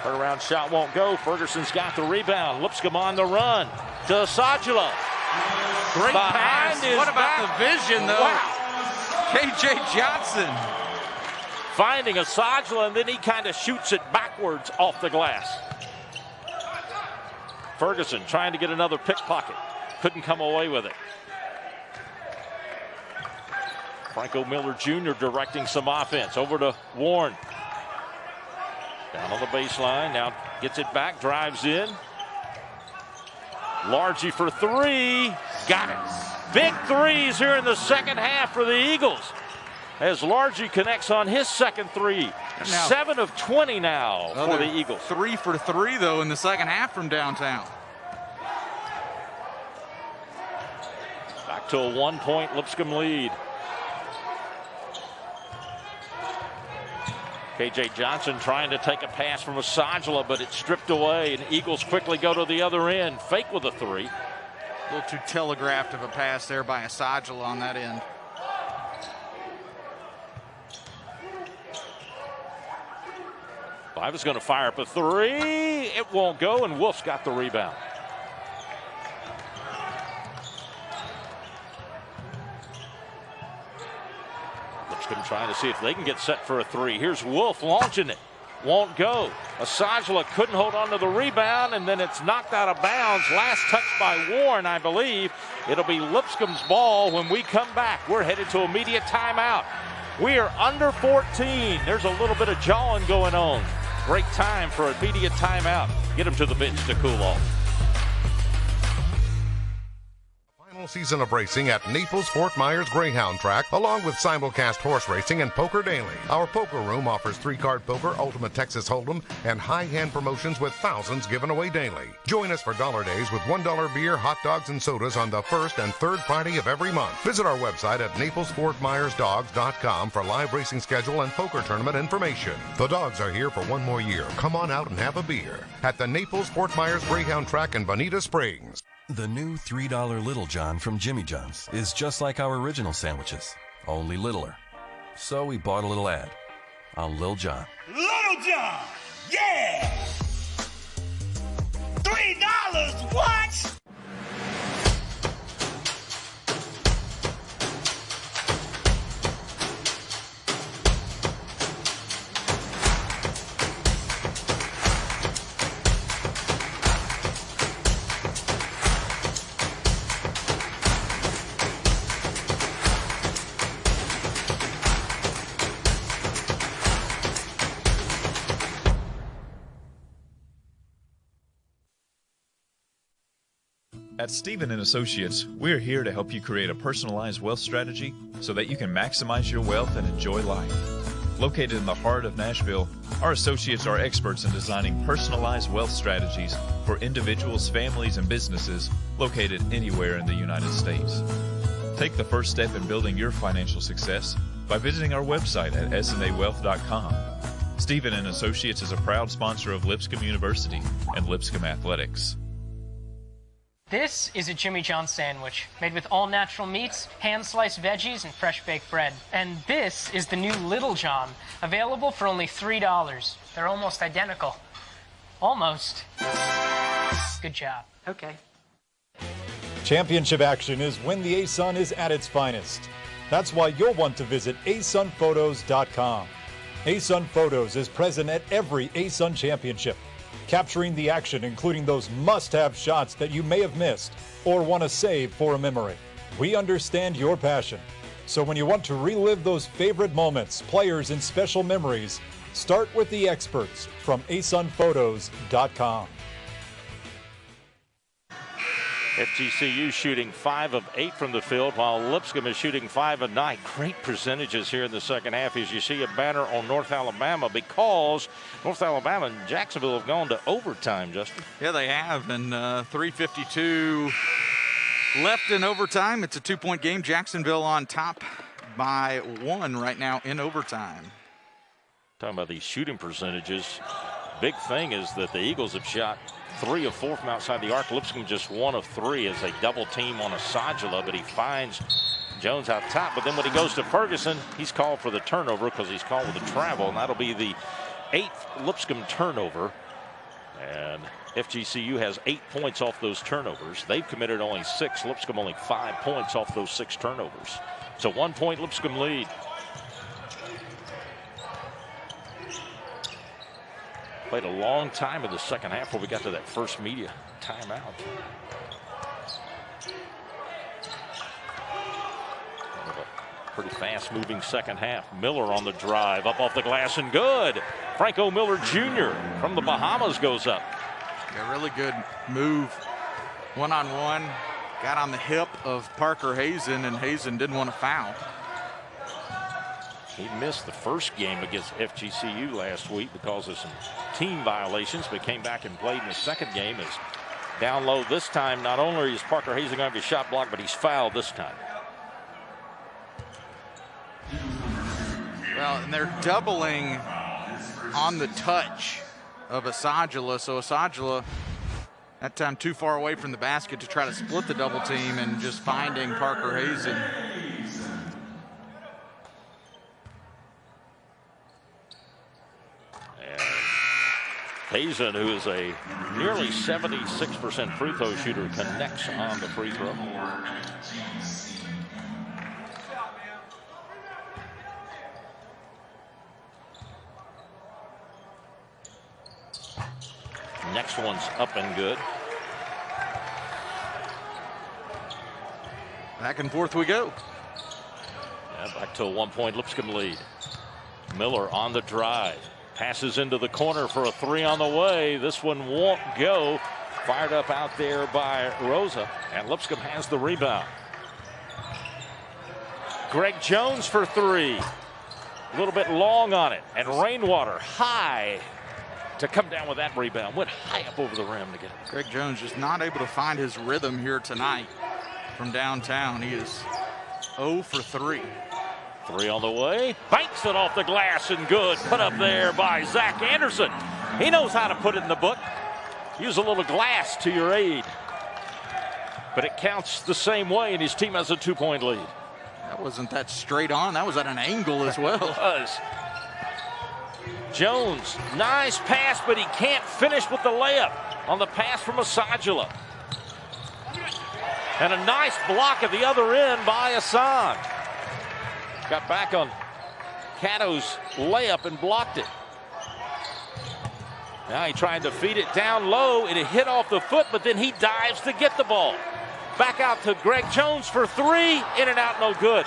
Speaker 1: Turnaround shot won't go. Ferguson's got the rebound. Lipscomb on the run to Sajula.
Speaker 2: Great pass. What about the vision, though? Wow. KJ Johnson
Speaker 1: finding a Sajula, and then he kind of shoots it backwards off the glass. Ferguson trying to get another pickpocket. Couldn't come away with it. Franco Miller Jr. directing some offense. Over to Warren. Down on the baseline. Now gets it back. Drives in. Largy for 3. Got it. Big threes here in the second half for the Eagles, as Largy connects on his second 3. Now, 7 of 20 now for the Eagles.
Speaker 2: 3 for 3, though, in the second half from downtown.
Speaker 1: Back to a 1-point Lipscomb lead. KJ Johnson trying to take a pass from Sajula, but it's stripped away, and Eagles quickly go to the other end. Fake with a 3.
Speaker 2: A little too telegraphed of a pass there by Sajula on that end.
Speaker 1: Five is going to fire up a 3. It won't go, and Wolf's got the rebound. Lipscomb trying to see if they can get set for a 3. Here's Wolf launching it. Won't go. Sajula couldn't hold on to the rebound, and then it's knocked out of bounds. Last touch by Warren, I believe. It'll be Lipscomb's ball when we come back. We're headed to immediate timeout. We are under 14. There's a little bit of jawing going on. Great time for an immediate timeout. Get them to the bench to cool off.
Speaker 3: Season of racing at Naples Fort Myers Greyhound Track, along with simulcast horse racing and poker daily. Our poker room offers 3-card poker, Ultimate Texas Hold'em, and high-hand promotions with thousands given away daily. Join us for Dollar Days with $1 beer, hot dogs, and sodas on the first and third Friday of every month. Visit our website at NaplesFortMyersDogs.com for live racing schedule and poker tournament information. The dogs are here for one more year. Come on out and have a beer at the Naples Fort Myers Greyhound Track in Bonita Springs.
Speaker 4: The new $3 Little John from Jimmy John's is just like our original sandwiches, only littler. So we bought a little ad on Lil John.
Speaker 17: Little John, yeah! $3, what?
Speaker 9: At Stephen & Associates, we're here to help you create a personalized wealth strategy so that you can maximize your wealth and enjoy life. Located in the heart of Nashville, our associates are experts in designing personalized wealth strategies for individuals, families, and businesses located anywhere in the United States. Take the first step in building your financial success by visiting our website at snawealth.com. Stephen & Associates is a proud sponsor of Lipscomb University and Lipscomb Athletics.
Speaker 24: This is a Jimmy John's sandwich, made with all natural meats, hand-sliced veggies, and fresh-baked bread. And this is the new Little John, available for only $3. They're almost identical. Almost. Good job. Okay.
Speaker 25: Championship action is when the ASUN is at its finest. That's why you'll want to visit asunphotos.com. ASUN Photos is present at every ASUN championship, capturing the action, including those must-have shots that you may have missed or want to save for a memory. We understand your passion. So when you want to relive those favorite moments, players, and special memories, start with the experts from asunphotos.com.
Speaker 1: FGCU shooting 5 of 8 from the field, while Lipscomb is shooting 5 of 9. Great percentages here in the second half as you see a banner on North Alabama, because North Alabama and Jacksonville have gone to overtime, Justin.
Speaker 2: Yeah, they have, and 3:52 left in overtime. It's a 2-point game. Jacksonville on top by 1 right now in overtime.
Speaker 1: Talking about these shooting percentages, big thing is that the Eagles have shot 3 of 4 from outside the arc. Lipscomb just 1 of 3 as they double team on Asajala, but he finds Jones out top. But then when he goes to Ferguson, he's called for the turnover because he's called with the travel, and that'll be the 8th Lipscomb turnover. And FGCU has 8 points off those turnovers. They've committed only 6. Lipscomb only 5 points off those 6 turnovers. It's a 1-point Lipscomb lead. Played a long time in the second half before we got to that first media timeout. Pretty fast-moving second half. Miller on the drive, up off the glass and good. Franco Miller Jr. from the Bahamas goes up.
Speaker 2: A really good move, one-on-one. Got on the hip of Parker Hazen, and Hazen didn't want to foul.
Speaker 1: He missed the first game against FGCU last week because of some team violations, but came back and played in the second game. Is down low this time. Not only is Parker Hazen going to have a shot block, but he's fouled this time.
Speaker 2: Well, and they're doubling on the touch of Asajala. So Asajala, that time too far away from the basket to try to split the double team, and just finding Parker Hazen.
Speaker 1: Hazen, who is a nearly 76% free throw shooter, connects on the free throw. Next one's up and good.
Speaker 2: Back and forth we go.
Speaker 1: And back to a 1-point Lipscomb lead. Miller on the drive. Passes into the corner for a 3 on the way. This one won't go. Fired up out there by Rosa. And Lipscomb has the rebound. Greg Jones for 3. A little bit long on it. And Rainwater high to come down with that rebound. Went high up over the rim to get it.
Speaker 2: Greg Jones just not able to find his rhythm here tonight from downtown. He is 0 for 3.
Speaker 1: 3 on the way. Banks it off the glass and good. Put up there by Zach Anderson. He knows how to put it in the book. Use a little glass to your aid. But it counts the same way, and his team has a 2-point lead.
Speaker 2: That wasn't that straight on. That was at an angle as well.
Speaker 1: It was. Jones, nice pass, but he can't finish with the layup on the pass from Asajula. And a nice block at the other end by Hassan. Got back on Cato's layup and blocked it. Now he tried to feed it down low. It hit off the foot, but then he dives to get the ball. Back out to Greg Jones for 3. In and out, no good.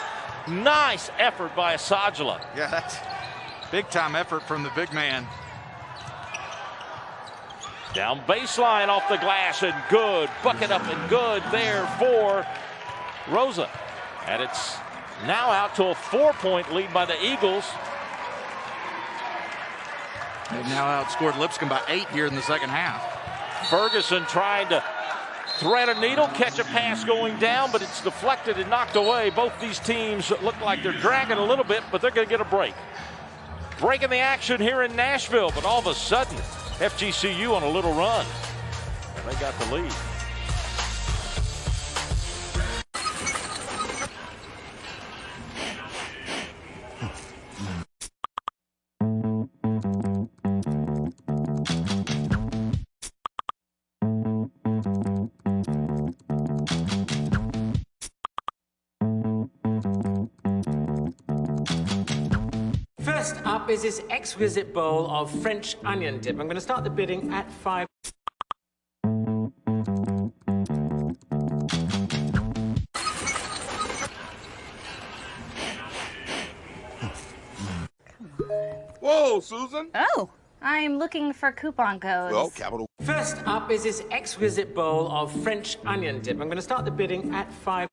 Speaker 1: Nice effort by Asajula.
Speaker 2: Yeah, that's big-time effort from the big man.
Speaker 1: Down baseline off the glass and good. Bucket up and good there for Rosa. And it's now out to a 4-point lead by the Eagles.
Speaker 2: They've now outscored Lipscomb by 8 here in the second half.
Speaker 1: Ferguson trying to thread a needle, catch a pass going down, but it's deflected and knocked away. Both these teams look like they're dragging a little bit, but they're going to get a break. Breaking the action here in Nashville, but all of a sudden, FGCU on a little run. And they got the lead.
Speaker 11: First up is this exquisite bowl of French onion dip. I'm going to start the bidding at 5.
Speaker 12: Whoa, Susan.
Speaker 13: Oh, I'm looking for coupon codes.
Speaker 12: Well, capital.
Speaker 11: First up is this exquisite bowl of French onion dip. I'm going to start the bidding at 5.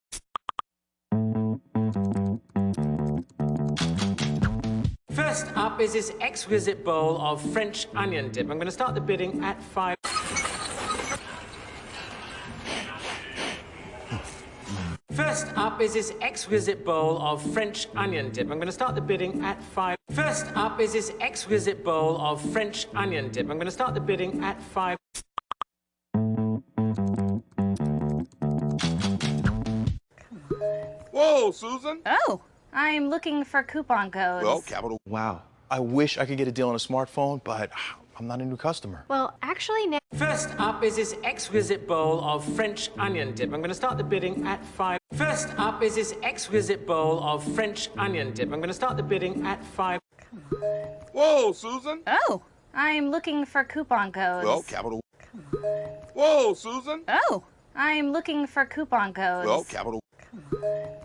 Speaker 11: First up is this exquisite bowl of French onion dip. I'm going to start the bidding at 5. First up is this exquisite bowl of French onion dip. I'm going to start the bidding at 5. First up is this exquisite bowl of French onion dip. I'm going to start the bidding at 5.
Speaker 12: Whoa, Susan.
Speaker 13: Oh, I'm looking for coupon codes.
Speaker 12: Well, capital.
Speaker 14: Wow. I wish I could get a deal on a smartphone, but I'm not a new customer.
Speaker 7: Well, actually, now.
Speaker 11: First up is this exquisite bowl of French onion dip. I'm going to start the bidding at 5. First up is this exquisite bowl of French onion dip. I'm going to start the bidding at 5.
Speaker 12: Whoa, Susan.
Speaker 13: Oh, I'm looking for coupon codes.
Speaker 12: Well, capital. Whoa, Susan.
Speaker 13: Oh, I'm looking for coupon codes.
Speaker 12: Well, capital.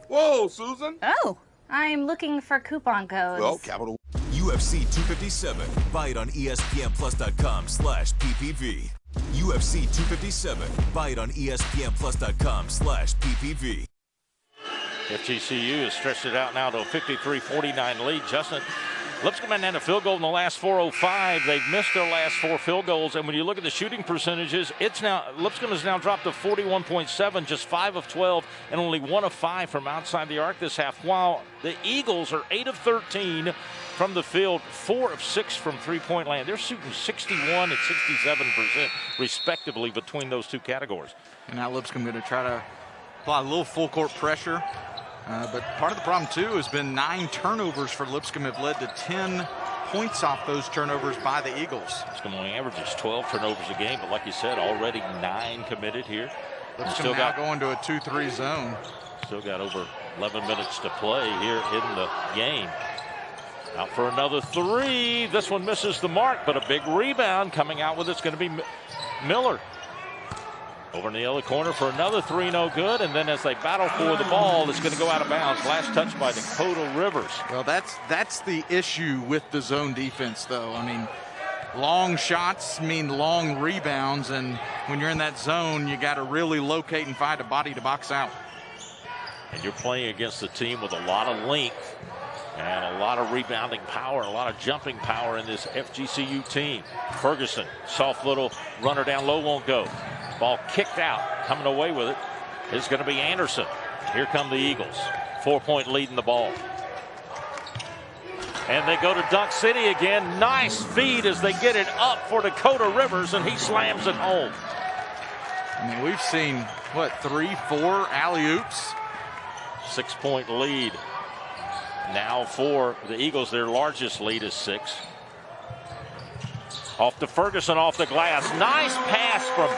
Speaker 12: Whoa, Susan.
Speaker 13: Oh, I'm looking for coupon codes.
Speaker 12: Well, capital.
Speaker 15: UFC 257. Buy it on ESPNplus.com/PPV. UFC 257. Buy it on ESPNplus.com/PPV.
Speaker 1: FGCU has stretched it out now to a 53-49 lead. Justin, Lipscomb had a field goal in the last 4:05. They've missed their last 4 field goals, and when you look at the shooting percentages, Lipscomb has now dropped to 41.7, just 5 of 12, and only 1 of 5 from outside the arc this half. While the Eagles are 8 of 13 from the field, 4 of 6 from three-point land. They're shooting 61 and 67% respectively between those two categories.
Speaker 2: And now Lipscomb going to try to apply a little full court pressure. But part of the problem, too, has been 9 turnovers for Lipscomb have led to 10 points off those turnovers by the Eagles.
Speaker 1: Lipscomb only averages 12 turnovers a game, but like you said, already 9 committed here.
Speaker 2: Lipscomb now going to a 2-3 zone.
Speaker 1: Still got over 11 minutes to play here in the game. Out for another 3. This one misses the mark, but a big rebound coming out with it's going to be Miller. Over in the other corner for another three, no good. And then as they battle for the ball, it's going to go out of bounds. Last touch by Dakota Rivers.
Speaker 2: Well, that's the issue with the zone defense, though. I mean, long shots mean long rebounds, and when you're in that zone, you got to really locate and find a body to box out.
Speaker 1: And you're playing against a team with a lot of length and a lot of rebounding power, a lot of jumping power in this FGCU team. Ferguson, soft little runner down low, won't go. Ball kicked out, coming away with it is going to be Anderson. Here come the Eagles. 4-point lead in the ball. And they go to Dunk City again. Nice feed as they get it up for Dakota Rivers, and he slams it home.
Speaker 2: I mean, we've seen, what, 3-4 alley-oops?
Speaker 1: 6-point lead. Now for the Eagles, their largest lead is 6. Off to Ferguson off the glass. Nice pass from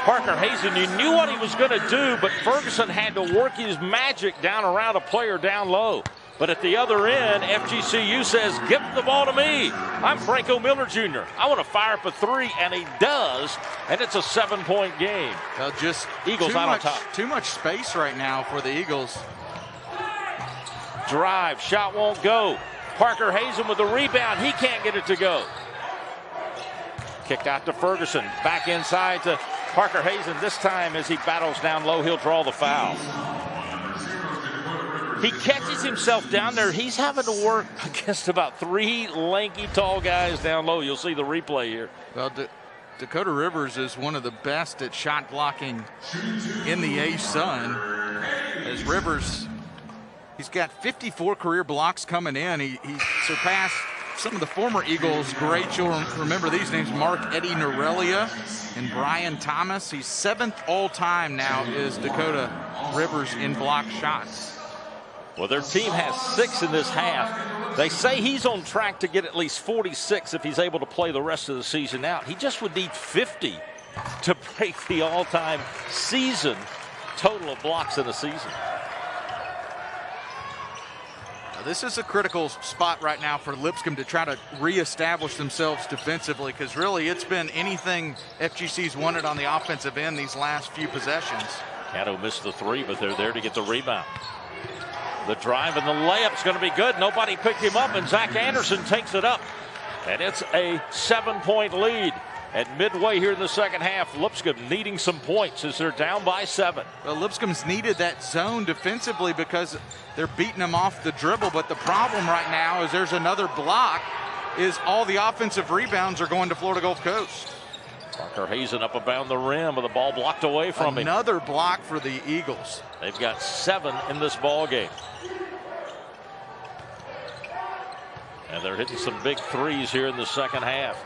Speaker 1: Parker Hazen. You knew what he was going to do, but Ferguson had to work his magic down around a player down low. But at the other end, FGCU says, give the ball to me. I'm Franco Miller Jr. I want to fire up a 3, and he does. And it's a 7-point game.
Speaker 2: Just
Speaker 1: Eagles out on top.
Speaker 2: Too much space right now for the Eagles.
Speaker 1: Drive, shot won't go. Parker Hazen with the rebound. He can't get it to go. Kicked out to Ferguson. Back inside to Parker Hazen. This time as he battles down low, he'll draw the foul. He catches himself down there. He's having to work against about 3 lanky, tall guys down low. You'll see the replay here.
Speaker 2: Well, Dakota Rivers is one of the best at shot blocking in the A-Sun. As Rivers, he's got 54 career blocks coming in. He surpassed some of the former Eagles greats. You'll remember these names: Mark Eddie Norelia and Brian Thomas. He's 7th all-time now is Dakota Rivers in block shots.
Speaker 1: Well, their team has 6 in this half. They say he's on track to get at least 46 if he's able to play the rest of the season out. He just would need 50 to break the all-time season total of blocks in a season.
Speaker 2: Now, this is a critical spot right now for Lipscomb to try to reestablish themselves defensively, because really it's been anything FGC's wanted on the offensive end these last few possessions.
Speaker 1: Caddo missed the 3, but they're there to get the rebound. The drive and the layup's going to be good. Nobody picked him up, and Zach Anderson takes it up. And it's a 7-point lead. At midway here in the second half, Lipscomb needing some points as they're down by 7.
Speaker 2: Well, Lipscomb's needed that zone defensively because they're beating them off the dribble. But the problem right now is there's another block, is all the offensive rebounds are going to Florida Gulf Coast.
Speaker 1: Parker Hazen up about the rim with the ball blocked away from him.
Speaker 2: Another block for the Eagles.
Speaker 1: They've got 7 in this ball game. And they're hitting some big 3s here in the second half.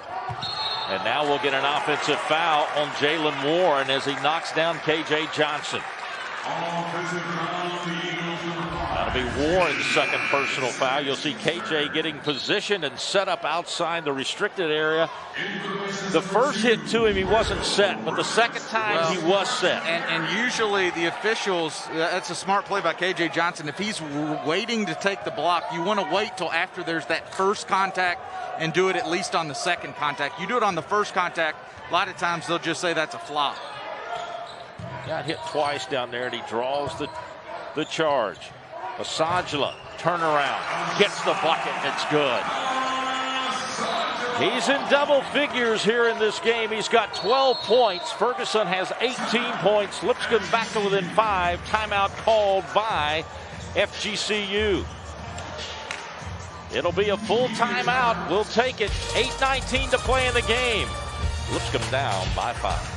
Speaker 1: And now we'll get an offensive foul on Jalen Warren as he knocks down KJ Johnson. That'll be Warren's second personal foul. You'll see KJ getting positioned and set up outside the restricted area. The first hit to him, he wasn't set, but the second time he was set.
Speaker 2: And usually the officials, that's a smart play by KJ Johnson. If he's waiting to take the block, you want to wait till after there's that first contact and do it at least on the second contact. You do it on the first contact, a lot of times they'll just say that's a flop.
Speaker 1: Got hit twice down there, and he draws the charge. Asajla, turnaround, gets the bucket, and it's good. He's in double figures here in this game. He's got 12 points. Ferguson has 18 points. Lipscomb back to within 5. Timeout called by FGCU. It'll be a full timeout. We'll take it. 8:19 to play in the game. Lipscomb down by 5.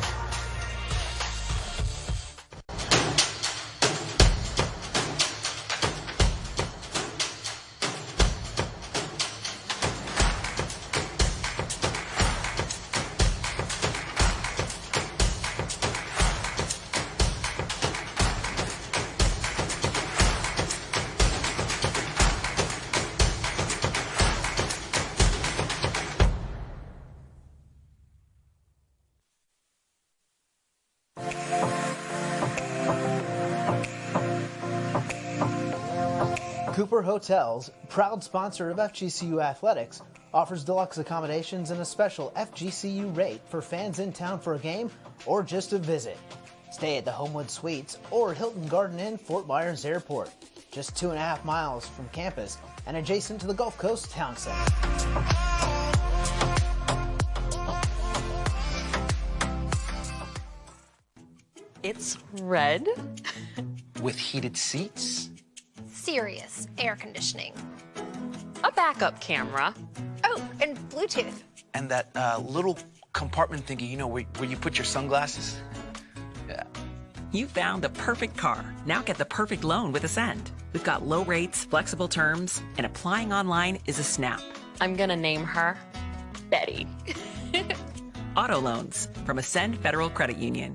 Speaker 10: Cooper Hotels, proud sponsor of FGCU Athletics, offers deluxe accommodations and a special FGCU rate for fans in town for a game or just a visit. Stay at the Homewood Suites or Hilton Garden Inn, Fort Myers Airport. Just 2.5 miles from campus and adjacent to the Gulf Coast Town Center.
Speaker 5: It's red.
Speaker 6: With heated seats?
Speaker 7: Serious air conditioning.
Speaker 5: A backup camera.
Speaker 7: Oh, and Bluetooth.
Speaker 6: And that little compartment thingy, you know, where you put your sunglasses? Yeah.
Speaker 8: You found the perfect car. Now get the perfect loan with Ascend. We've got low rates, flexible terms, and applying online is a snap.
Speaker 5: I'm gonna name her Betty.
Speaker 8: Auto loans from Ascend Federal Credit Union.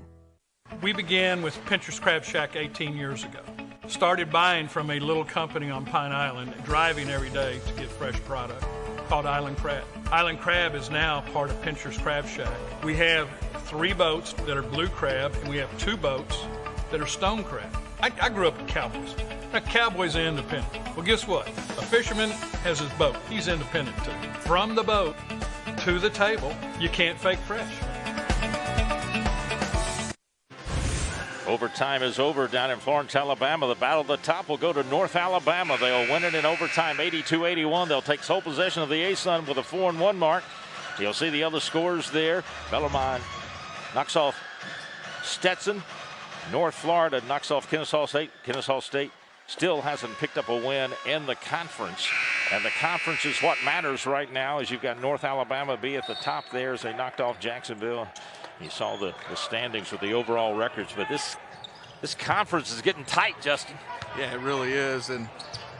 Speaker 16: We began with Pinter's Crab Shack 18 years ago. Started buying from a little company on Pine Island, driving every day to get fresh product, called Island Crab. Island Crab is now part of Pinter's Crab Shack. We have 3 boats that are blue crab, and we have 2 boats that are stone crab. I grew up with cowboys. Now, cowboys are independent. Well, guess what? A fisherman has his boat. He's independent too. From the boat to the table, you can't fake fresh.
Speaker 1: Overtime is over down in Florence, Alabama. The battle at the top will go to North Alabama. They'll win it in overtime, 82-81. They'll take sole possession of the A-Sun with a 4-1 mark. You'll see the other scores there. Bellarmine knocks off Stetson. North Florida knocks off Kennesaw State. Kennesaw State still hasn't picked up a win in the conference. And the conference is what matters right now, as you've got North Alabama be at the top there as they knocked off Jacksonville. You saw the standings with the overall records, but this conference is getting tight, Justin.
Speaker 2: Yeah, it really is. And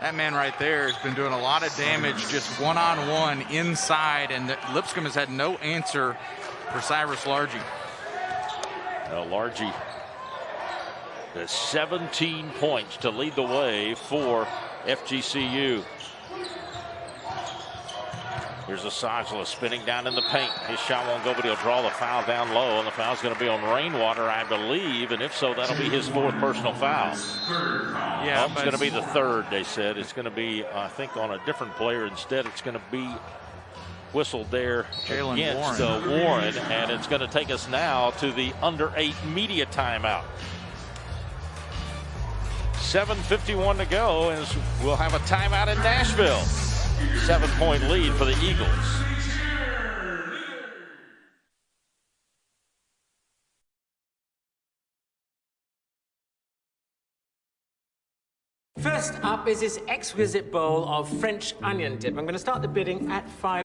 Speaker 2: that man right there has been doing a lot of damage just one-on-one inside, and Lipscomb has had no answer for Cyrus Largy.
Speaker 1: Largy has 17 points to lead the way for FGCU. Here's Asajla spinning down in the paint. His shot won't go, but he'll draw the foul down low, and the foul's going to be on Rainwater, I believe, and if so, that'll be his 4th personal foul.
Speaker 2: Yeah,
Speaker 1: it's going to be the 3rd, they said. It's going to be, I think, on a different player instead. It's going to be whistled there against Warren, and it's going to take us now to the under-8 media timeout. 7:51 to go, and we'll have a timeout in Nashville. 7-point lead for the Eagles.
Speaker 11: First up is this exquisite bowl of French onion dip. I'm going to start the bidding at 5.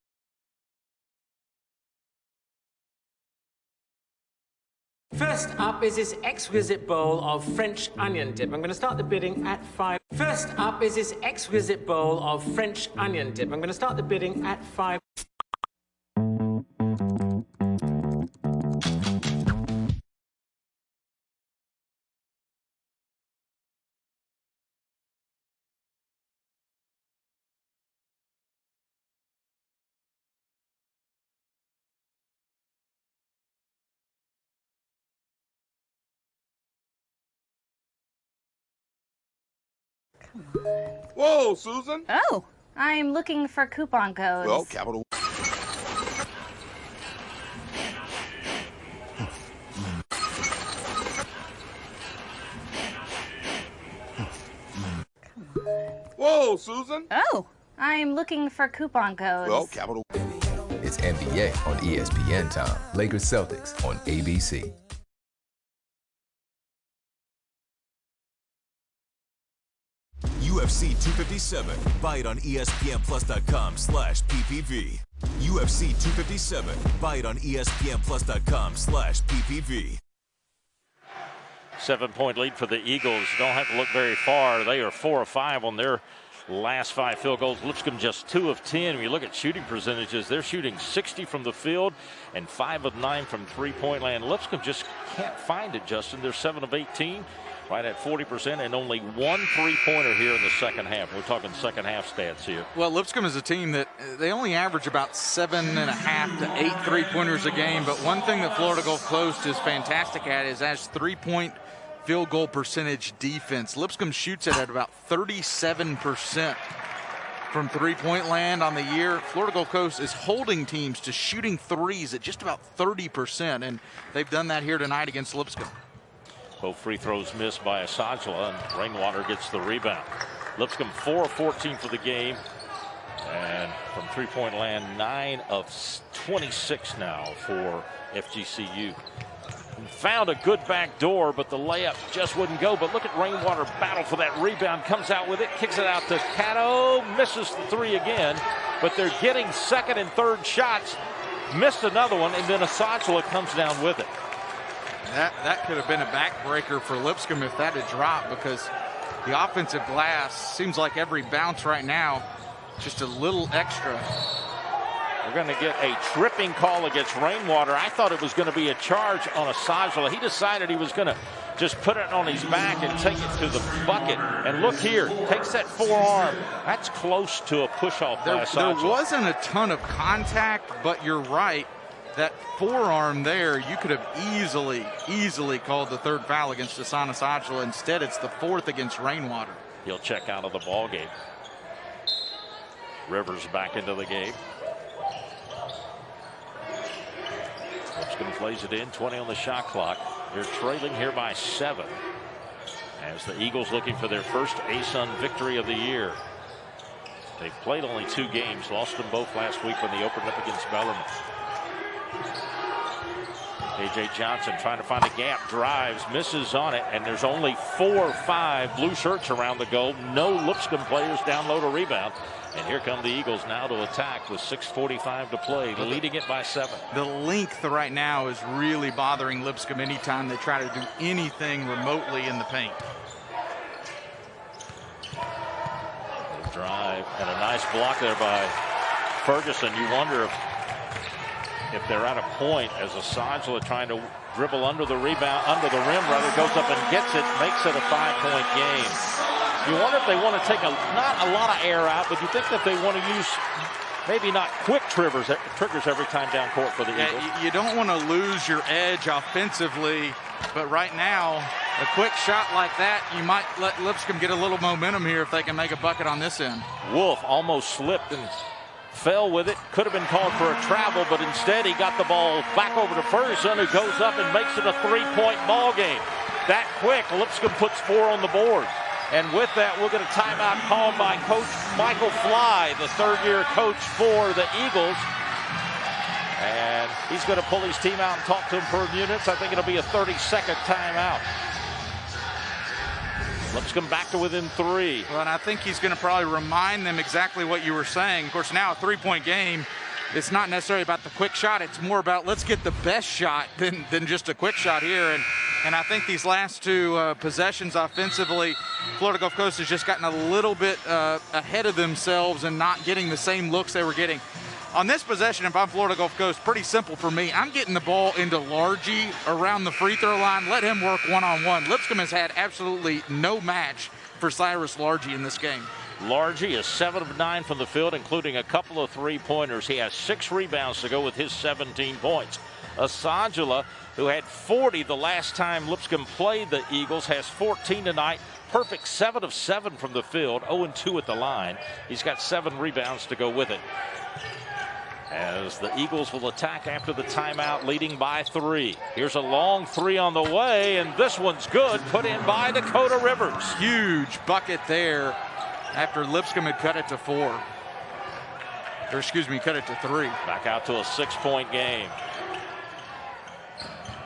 Speaker 11: First up is this exquisite bowl of French onion dip. I'm going to start the bidding at 5. First up is this exquisite bowl of French onion dip. I'm going to start the bidding at 5.
Speaker 12: Whoa, Susan.
Speaker 13: Oh, I'm looking for coupon codes.
Speaker 12: Well, capital. Whoa, Susan.
Speaker 13: Oh, I'm looking for coupon codes.
Speaker 12: Well, capital.
Speaker 18: It's NBA on ESPN time. Lakers Celtics on ABC.
Speaker 15: UFC 257. Buy it on ESPNplus.com/PPV. UFC 257. Buy it on ESPNplus.com/PPV.
Speaker 1: 7-point lead for the Eagles. Don't have to look very far. They are 4 of 5 on their last 5 field goals. Lipscomb just 2 of 10. When you look at shooting percentages, they're shooting 60 from the field and 5 of 9 from three-point land. Lipscomb just can't find it, Justin. They're 7 of 18. Right at 40%, and only 1 3-pointer here in the second half. We're talking second half stats here.
Speaker 2: Well, Lipscomb is a team that they only average about 7.5 to 8 3-pointers a game, but one thing that Florida Gulf Coast is fantastic at is as 3-point field goal percentage defense. Lipscomb shoots it at about 37% from 3-point land on the year. Florida Gulf Coast is holding teams to shooting threes at just about 30%, and they've done that here tonight against Lipscomb.
Speaker 1: Both free throws missed by Asajla, and Rainwater gets the rebound. Lipscomb 4 of 14 for the game. And from three-point land, 9 of 26 now for FGCU. Found a good back door, but the layup just wouldn't go. But look at Rainwater battle for that rebound. Comes out with it, kicks it out to Cato, misses the three again. But they're getting second and third shots. Missed another one, and then Asajla comes down with it.
Speaker 2: That could have been a backbreaker for Lipscomb if that had dropped, because the offensive glass seems like every bounce right now, just a little extra.
Speaker 1: We're going to get a tripping call against Rainwater. I thought it was going to be a charge on Asajla. He decided he was going to just put it on his back and take it to the bucket. And look here, takes that forearm. That's close to a push-off by Asajla.
Speaker 2: There wasn't a ton of contact, but you're right. That forearm there, you could have easily called the third foul against Hassan Asajla. Instead, it's the fourth against Rainwater.
Speaker 1: He'll check out of the ball game. Rivers back into the game. Lipscomb plays it in, 20 on the shot clock. They're trailing here by 7 as the Eagles looking for their first ASUN victory of the year. They've played only 2 games, lost them both last week when they opened up against Bellarmine. KJ Johnson trying to find a gap, drives, misses on it, and there's only 4 or 5 blue shirts around the goal. No Lipscomb players down low to rebound. And here come the Eagles now to attack with 6:45 to play, leading it by 7.
Speaker 2: The length right now is really bothering Lipscomb anytime they try to do anything remotely in the paint.
Speaker 1: The drive and a nice block there by Ferguson. You wonder if they're at a point as Asajla trying to dribble under the rebound, under the rim rather, goes up and gets it, makes it a 5-point game. You wonder if they want to take not a lot of air out, but you think that they want to use maybe not quick triggers every time down court for the Eagles.
Speaker 2: You don't want to lose your edge offensively, but right now, a quick shot like that, you might let Lipscomb get a little momentum here if they can make a bucket on this end.
Speaker 1: Wolf almost slipped and fell with it. Could have been called for a travel, but instead he got the ball back over to Ferguson, who goes up and makes it a 3-point ball game. That quick, Lipscomb puts 4 on the board. And with that, we'll get a timeout called by Coach Michael Fly, the third-year coach for the Eagles. And he's going to pull his team out and talk to them for minutes. I think it'll be a 30-second timeout. Lipscomb back to within 3.
Speaker 2: Well, and I think he's going to probably remind them exactly what you were saying. Of course, now a 3-point game, it's not necessarily about the quick shot. It's more about let's get the best shot than just a quick shot here. And I think these last 2 possessions offensively, Florida Gulf Coast has just gotten a little bit ahead of themselves and not getting the same looks they were getting. On this possession, if I'm Florida Gulf Coast, pretty simple for me. I'm getting the ball into Largy around the free throw line. Let him work one-on-one. Lipscomb has had absolutely no match for Cyrus Largy in this game.
Speaker 1: Largy is 7 of 9 from the field, including a couple of 3-pointers. He has 6 rebounds to go with his 17 points. Asajla, who had 40 the last time Lipscomb played the Eagles, has 14 tonight. Perfect 7 of 7 from the field, 0-2 at the line. He's got 7 rebounds to go with it. As the Eagles will attack after the timeout, leading by 3. Here's a long 3 on the way, and this one's good, put in by Dakota Rivers.
Speaker 2: Huge bucket there after Lipscomb had cut it to 4. Or excuse me, cut it to 3.
Speaker 1: Back out to a 6-point game.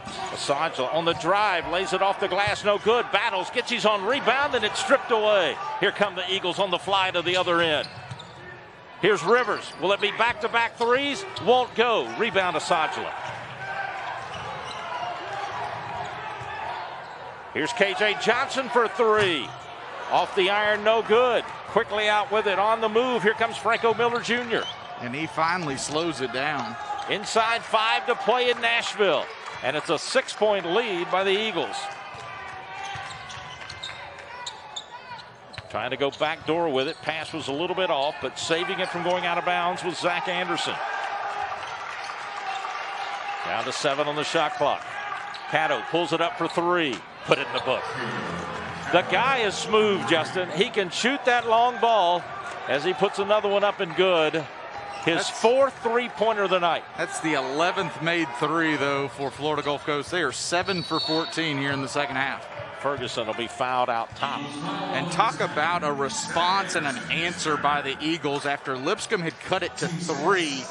Speaker 1: Asajla on the drive, lays it off the glass, no good. Battles, gets his on rebound, and it's stripped away. Here come the Eagles on the fly to the other end. Here's Rivers. Will it be back-to-back 3s? Won't go. Rebound Asajla. Here's KJ Johnson for 3. Off the iron, no good. Quickly out with it on the move. Here comes Franco Miller Jr.
Speaker 2: And he finally slows it down.
Speaker 1: Inside 5 to play in Nashville. And it's a 6-point lead by the Eagles. Trying to go backdoor with it. Pass was a little bit off, but saving it from going out of bounds was Zach Anderson. Down to 7 on the shot clock. Cato pulls it up for 3. Put it in the book. The guy is smooth, Justin. He can shoot that long ball as he puts another one up and good. His fourth three-pointer of the night.
Speaker 2: That's the 11th made three, though, for Florida Gulf Coast. They are 7 for 14 here in the second half.
Speaker 1: Ferguson will be fouled out top.
Speaker 2: And talk about a response and an answer by the Eagles after Lipscomb had cut it to 3.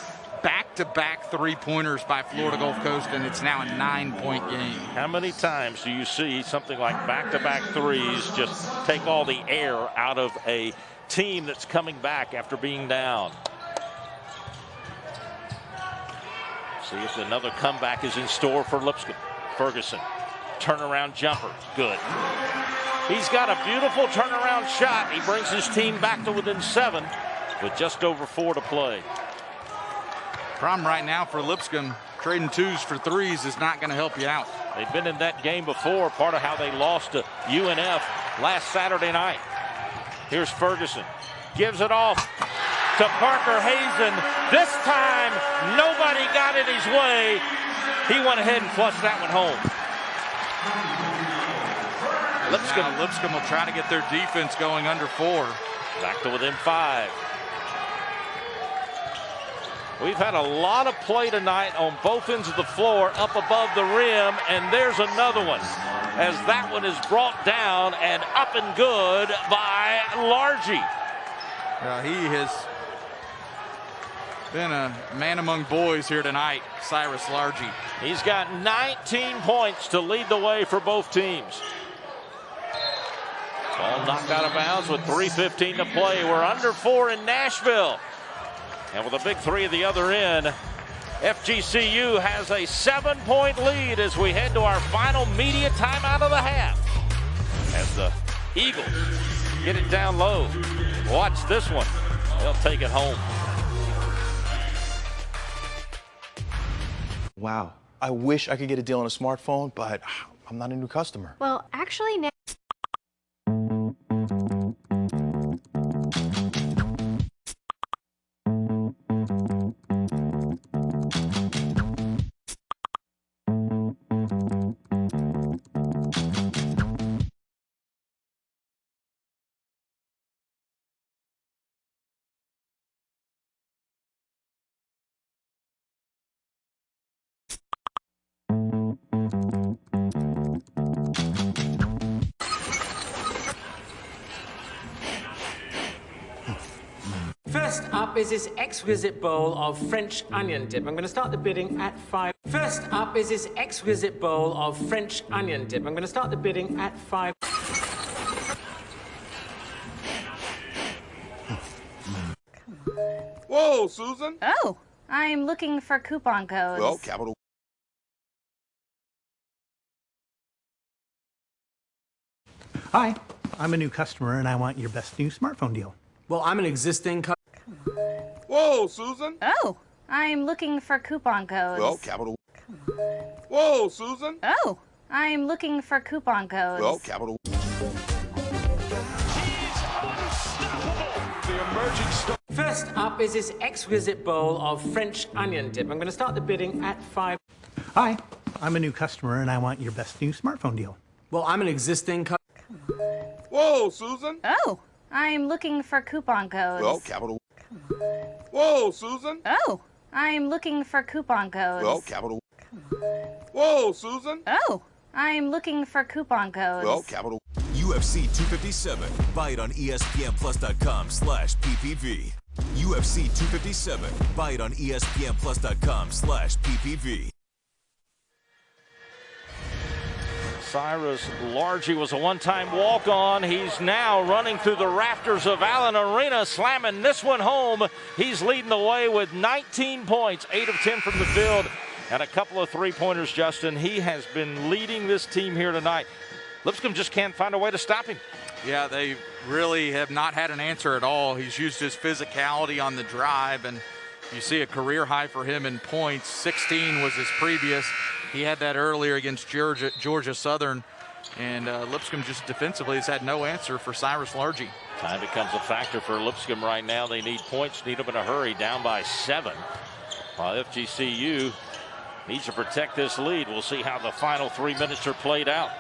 Speaker 2: Back-to-back three-pointers by Florida Gulf Coast, and it's now a 9-point game.
Speaker 1: How many times do you see something like back-to-back threes just take all the air out of a team that's coming back after being down? See if another comeback is in store for Lipscomb. Ferguson, turnaround jumper, good. He's got a beautiful turnaround shot. He brings his team back to within 7 with just over 4 to play.
Speaker 2: Problem right now for Lipscomb, trading 2s for 3s is not going to help you out.
Speaker 1: They've been in that game before, part of how they lost to UNF last Saturday night. Here's Ferguson, gives it off to Parker Hazen. This time, nobody got in his way. He went ahead and flushed that one home.
Speaker 2: Lipscomb will try to get their defense going under 4.
Speaker 1: Back to within 5. We've had a lot of play tonight on both ends of the floor, up above the rim, and there's another one. As that one is brought down and up and good by Largy.
Speaker 2: He has been a man among boys here tonight, Cyrus Largy.
Speaker 1: He's got 19 points to lead the way for both teams. Ball knocked out of bounds with 3:15 to play. We're under 4 in Nashville. And with a big 3 at the other end, FGCU has a 7-point lead as we head to our final media timeout of the half. As the Eagles get it down low. Watch this one. They'll take it home.
Speaker 14: Wow. I wish I could get a deal on a smartphone, but I'm not a new customer.
Speaker 13: Well, actually, now.
Speaker 11: First up is this exquisite bowl of French onion dip. I'm going to start the bidding at 5. First up is this exquisite bowl of French onion dip. I'm going to start the bidding at 5.
Speaker 12: Whoa, Susan.
Speaker 13: Oh, I'm looking for coupon codes.
Speaker 12: Well, capital.
Speaker 19: Hi, I'm a new customer and I want your best new smartphone deal.
Speaker 6: Well, I'm an existing customer.
Speaker 12: Whoa, Susan.
Speaker 13: Oh, I'm looking for coupon codes.
Speaker 12: Well, capital. Whoa, Susan.
Speaker 13: Oh, I'm looking for coupon codes.
Speaker 12: Well, capital.
Speaker 11: First up is this exquisite bowl of French onion dip. I'm going to start the bidding at 5.
Speaker 19: Hi, I'm a new customer and I want your best new smartphone deal.
Speaker 6: Well, I'm an existing customer.
Speaker 12: Whoa, Susan.
Speaker 13: Oh, I'm looking for coupon codes.
Speaker 12: Well, capital. Whoa, Susan.
Speaker 13: Oh, I'm looking for coupon codes.
Speaker 12: Well, capital. Whoa, Susan.
Speaker 13: Oh, I'm looking for coupon codes.
Speaker 12: Well, capital.
Speaker 15: UFC 257. Buy it on ESPNplus.com/PPV. UFC 257. Buy it on ESPNplus.com/PPV.
Speaker 1: Cyrus Largy was a one-time walk-on. He's now running through the rafters of Allen Arena, slamming this one home. He's leading the way with 19 points, 8 of 10 from the field, and a couple of three-pointers, Justin. He has been leading this team here tonight. Lipscomb just can't find a way to stop him.
Speaker 2: Yeah, they really have not had an answer at all. He's used his physicality on the drive, and you see a career high for him in points. 16 was his previous. He had that earlier against Georgia Southern, and Lipscomb just defensively has had no answer for Cyrus Largy.
Speaker 1: Time becomes a factor for Lipscomb right now. They need points, need them in a hurry, down by 7. While FGCU needs to protect this lead. We'll see how the final 3 minutes are played out.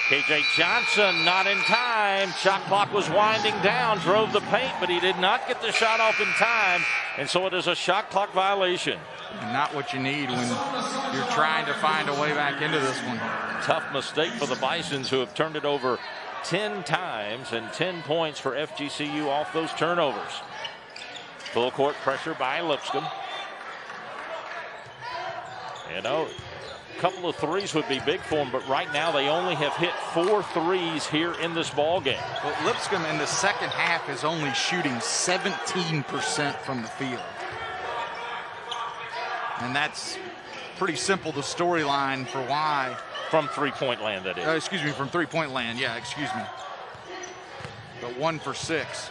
Speaker 1: KJ Johnson not in time. Shot clock was winding down, drove the paint, but he did not get the shot off in time. And so it is a shot clock violation.
Speaker 2: Not what you need when you're trying to find a way back into this one.
Speaker 1: Tough mistake for the Bisons, who have turned it over 10 times, and 10 points for FGCU off those turnovers. Full court pressure by Lipscomb. You know, a couple of threes would be big for them, but right now they only have hit 4 threes here in this ball game.
Speaker 2: Well, Lipscomb in the second half is only shooting 17% from the field. And that's pretty simple, the storyline for why.
Speaker 1: From three-point land, that is.
Speaker 2: Excuse me, from three-point land. Yeah, excuse me. But 1 for 6.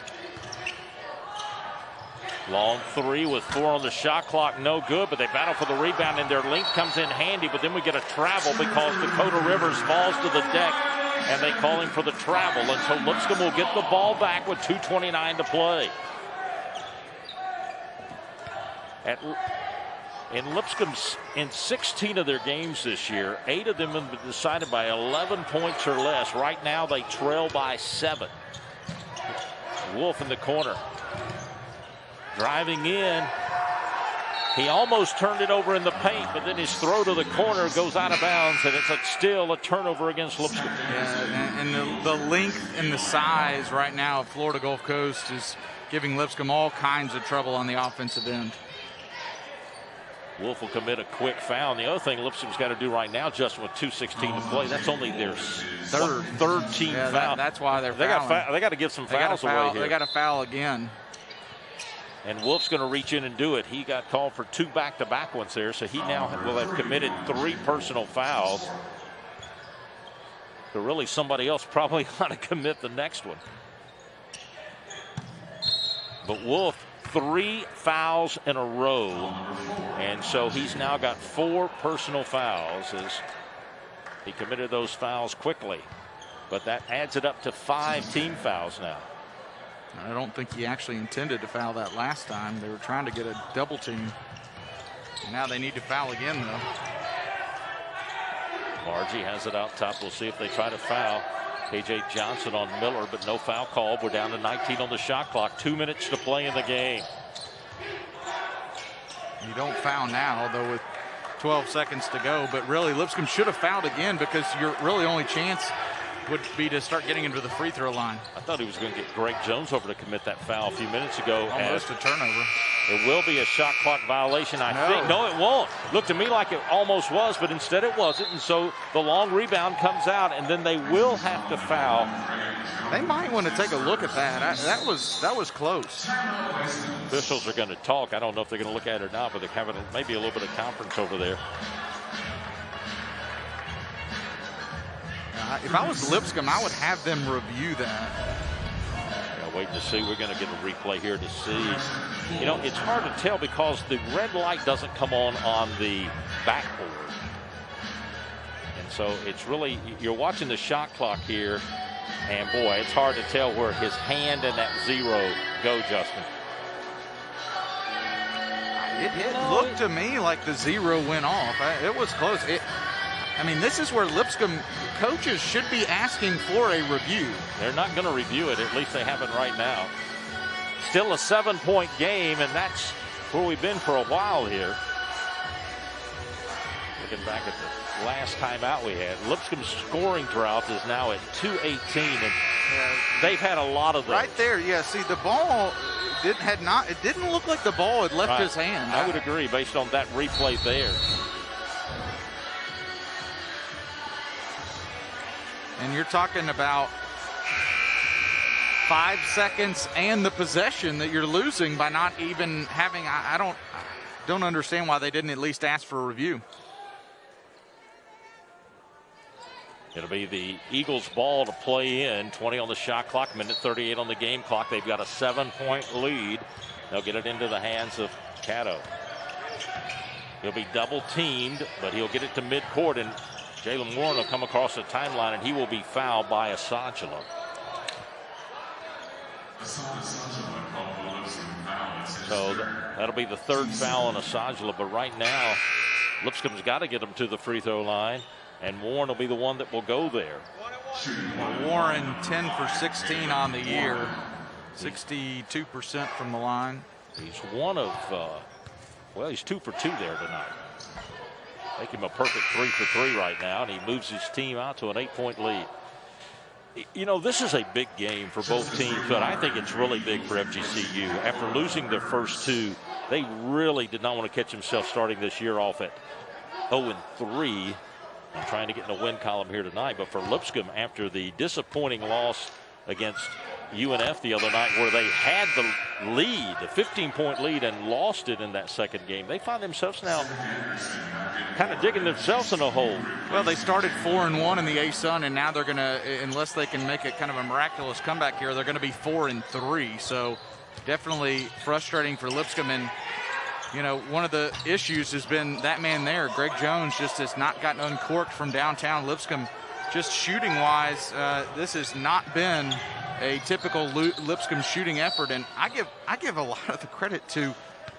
Speaker 1: Long three with 4 on the shot clock, no good, but they battle for the rebound, and their length comes in handy, but then we get a travel because Dakota Rivers falls to the deck, and they call him for the travel, and so Lipscomb will get the ball back with 2:29 to play. In Lipscomb's, in 16 of their games this year, 8 of them have been decided by 11 points or less. Right now they trail by 7. Wolf in the corner. Driving in. He almost turned it over in the paint, but then his throw to the corner goes out of bounds, and it's still a turnover against Lipscomb.
Speaker 2: Yeah, and the length and the size right now of Florida Gulf Coast is giving Lipscomb all kinds of trouble on the offensive end.
Speaker 1: Wolf will commit a quick foul. And the other thing Lipscomb's got to do right now, Justin, with 2:16 to play, that's only their third team foul.
Speaker 2: That's why they got
Speaker 1: to give some fouls away here.
Speaker 2: They got to foul again.
Speaker 1: And Wolf's going to reach in and do it. He got called for 2 back-to-back ones there, so he now will have committed 3 personal fouls. So really somebody else probably ought to commit the next one. But Wolf, 3 fouls in a row, and so he's now got 4 personal fouls as he committed those fouls quickly, but that adds it up to 5 team fouls now.
Speaker 2: I don't think he actually intended to foul that last time. They were trying to get a double team. And now they need to foul again, though.
Speaker 1: Margie has it out top. We'll see if they try to foul. KJ Johnson on Miller, but no foul called. We're down to 19 on the shot clock. 2 minutes to play in the game.
Speaker 2: You don't foul now, though, with 12 seconds to go. But really, Lipscomb should have fouled again, because your really only chance would be to start getting into the free throw line.
Speaker 1: I thought he was going to get Greg Jones over to commit that foul a few minutes ago.
Speaker 2: Almost a turnover.
Speaker 1: It will be a shot clock violation, I think. No, it won't. Looked to me like it almost was, but instead it wasn't. And so the long rebound comes out, and then they will have to foul.
Speaker 2: They might want to take a look at that. That was close.
Speaker 1: Officials are going to talk. I don't know if they're going to look at it or not, but they're having maybe a little bit of conference over there.
Speaker 2: If I was Lipscomb, I would have them review that.
Speaker 1: Yeah, waiting to see. We're going to get a replay here to see. You know, it's hard to tell because the red light doesn't come on the backboard. And so it's really, you're watching the shot clock here, and boy, it's hard to tell where his hand and that 0 go, Justin.
Speaker 2: It looked to me like the 0 went off. It was close. I mean, this is where Lipscomb coaches should be asking for a review.
Speaker 1: They're not going to review it. At least they haven't right now. Still a 7-point game, and that's where we've been for a while here. Looking back at the last timeout we had, Lipscomb's scoring drought is now at 2:18, and they've had a lot of those.
Speaker 2: Right there, yeah. See, the ball it didn't look like the ball had left his hand.
Speaker 1: I would agree based on that replay there.
Speaker 2: And you're talking about 5 seconds and the possession that you're losing by not even having. I don't understand why they didn't at least ask for a review.
Speaker 1: It'll be the Eagles' ball to play in. 20 on the shot clock, minute 38 on the game clock. They've got a 7-point lead. They'll get it into the hands of Caddo. He'll be double teamed, but he'll get it to midcourt, and Jalen Warren will come across the timeline, and he will be fouled by Asajala. So that'll be the 3rd foul on Asajala, but right now Lipscomb's got to get him to the free throw line, and Warren will be the one that will go there.
Speaker 2: Warren 10 for 16 on the year, 62% from the line.
Speaker 1: He's one of, well, he's 2 for 2 there tonight. Make him a perfect 3 for 3 right now, and he moves his team out to an 8-point lead. You know, this is a big game for both teams, but I think it's really big for FGCU. After losing their first 2, they really did not want to catch themselves starting this year off at 0-3 and trying to get in the win column here tonight. But for Lipscomb, after the disappointing loss against UNF the other night, where they had the lead, the 15-point lead, and lost it in that second game, they find themselves now kind of digging themselves in a hole.
Speaker 2: Well, they started 4-1 in the A-Sun, and now they're going to, unless they can make it kind of a miraculous comeback here, they're going to be 4-3. So definitely frustrating for Lipscomb. And you know, one of the issues has been that man there, Greg Jones, just has not gotten uncorked from downtown Lipscomb. Just shooting wise, this has not been a typical Lipscomb shooting effort, and I give a lot of the credit to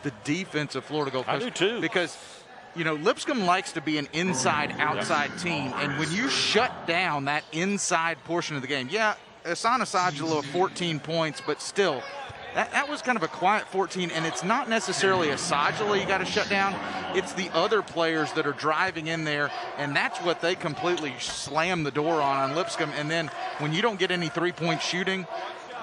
Speaker 2: the defense of Florida Gulf Coast.
Speaker 1: I do too,
Speaker 2: because you know, Lipscomb likes to be an inside-outside team, and when you shut down that inside portion of the game, yeah, Asana Sajalo 14 points, but still, that was kind of a quiet 14, and it's not necessarily a Sajalo you got to shut down. It's the other players that are driving in there, and that's what they completely slam the door on Lipscomb. And then when you don't get any three-point shooting,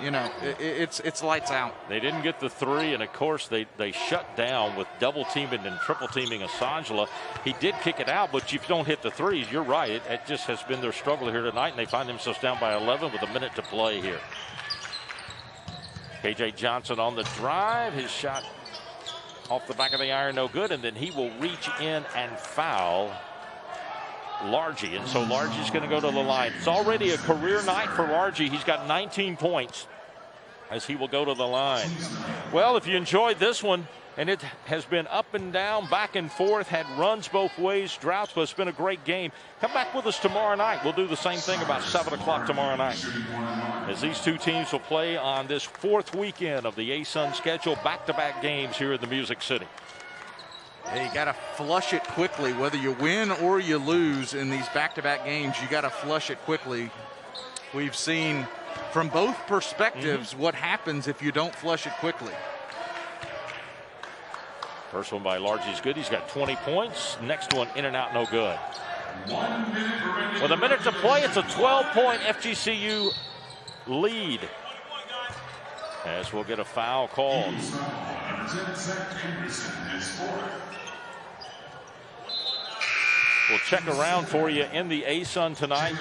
Speaker 2: you know, it's lights out.
Speaker 1: They didn't get the 3, and of course they shut down with double teaming and triple teaming Asajala. He did kick it out, but if you don't hit the 3s, you're right. It just has been their struggle here tonight, and they find themselves down by 11 with a minute to play here. KJ Johnson on the drive. His shot off the back of the iron, no good, and then he will reach in and foul Largy, and so Largy's going to go to the line. It's already a career night for Largy. He's got 19 points as he will go to the line. Well, if you enjoyed this one, and it has been up and down, back and forth, had runs both ways, droughts, but it's been a great game. Come back with us tomorrow night. We'll do the same thing about 7 o'clock tomorrow night, as these two teams will play on this 4th weekend of the A-Sun schedule, back-to-back games here in the Music City.
Speaker 2: Hey, you got to flush it quickly. Whether you win or you lose in these back-to-back games, you got to flush it quickly. We've seen from both perspectives what happens if you don't flush it quickly.
Speaker 1: First one by Largy's good. He's got 20 points. Next one in and out, no good. With a minute to play, it's a 12-point FGCU lead, as we'll get a foul called. We'll check around for you in the A-Sun tonight.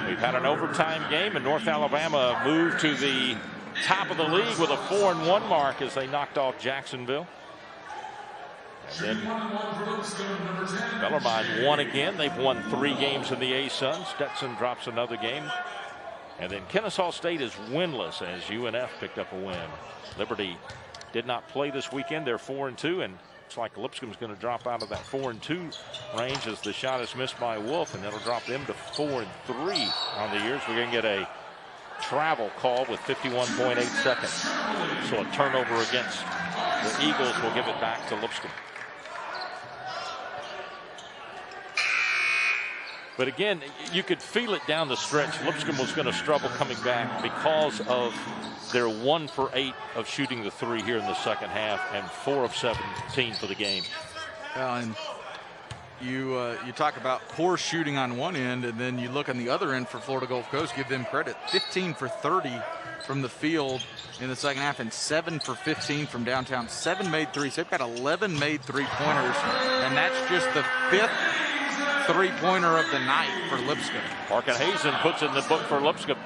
Speaker 1: We've had an overtime game, and North Alabama moved to the top of the league with a 4-1 mark as they knocked off Jacksonville. And then Bellarmine won again. They've won 3 games in the A-Sun. Stetson drops another game. And then Kennesaw State is winless as UNF picked up a win. Liberty did not play this weekend. They're 4-2, and looks like Lipscomb's going to drop out of that 4-2 range as the shot is missed by Wolf, and that'll drop them to 4-3 on the years. We're going to get a travel call with 51.8 seconds. So a turnover against the Eagles will give it back to Lipscomb. But again, you could feel it down the stretch. Lipscomb was going to struggle coming back because of their 1 for 8 of shooting the 3 here in the second half, and 4 of 17 for the game.
Speaker 2: Well, and you talk about poor shooting on one end, and then you look on the other end for Florida Gulf Coast, give them credit. 15 for 30 from the field in the second half, and 7 for 15 from downtown. 7 made threes. They've got 11 made three-pointers, and that's just the 5th three-pointer of the night for Lipscomb.
Speaker 1: Parkin Hazen puts it in the book for Lipscomb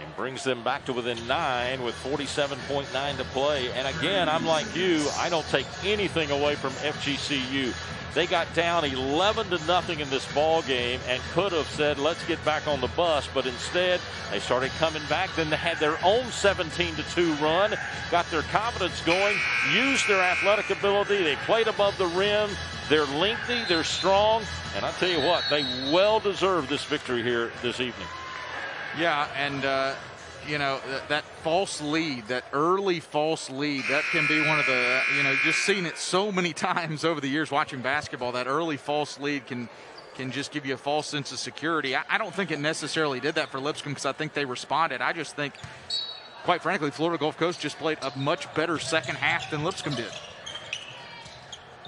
Speaker 1: and brings them back to within 9 with 47.9 to play. And again, I'm like you, I don't take anything away from FGCU. They got down 11-0 in this ball game and could have said, let's get back on the bus, but instead they started coming back. Then they had their own 17-2 run, got their confidence going, used their athletic ability. They played above the rim. They're lengthy, they're strong, and I tell you what, they well deserve this victory here this evening.
Speaker 2: Yeah, and you know, that false lead, that early false lead, that can be one of the, you know, just seen it so many times over the years watching basketball. That early false lead can can just give you a false sense of security. I don't think it necessarily did that for Lipscomb because I think they responded. I just think, quite frankly, Florida Gulf Coast just played a much better second half than Lipscomb did.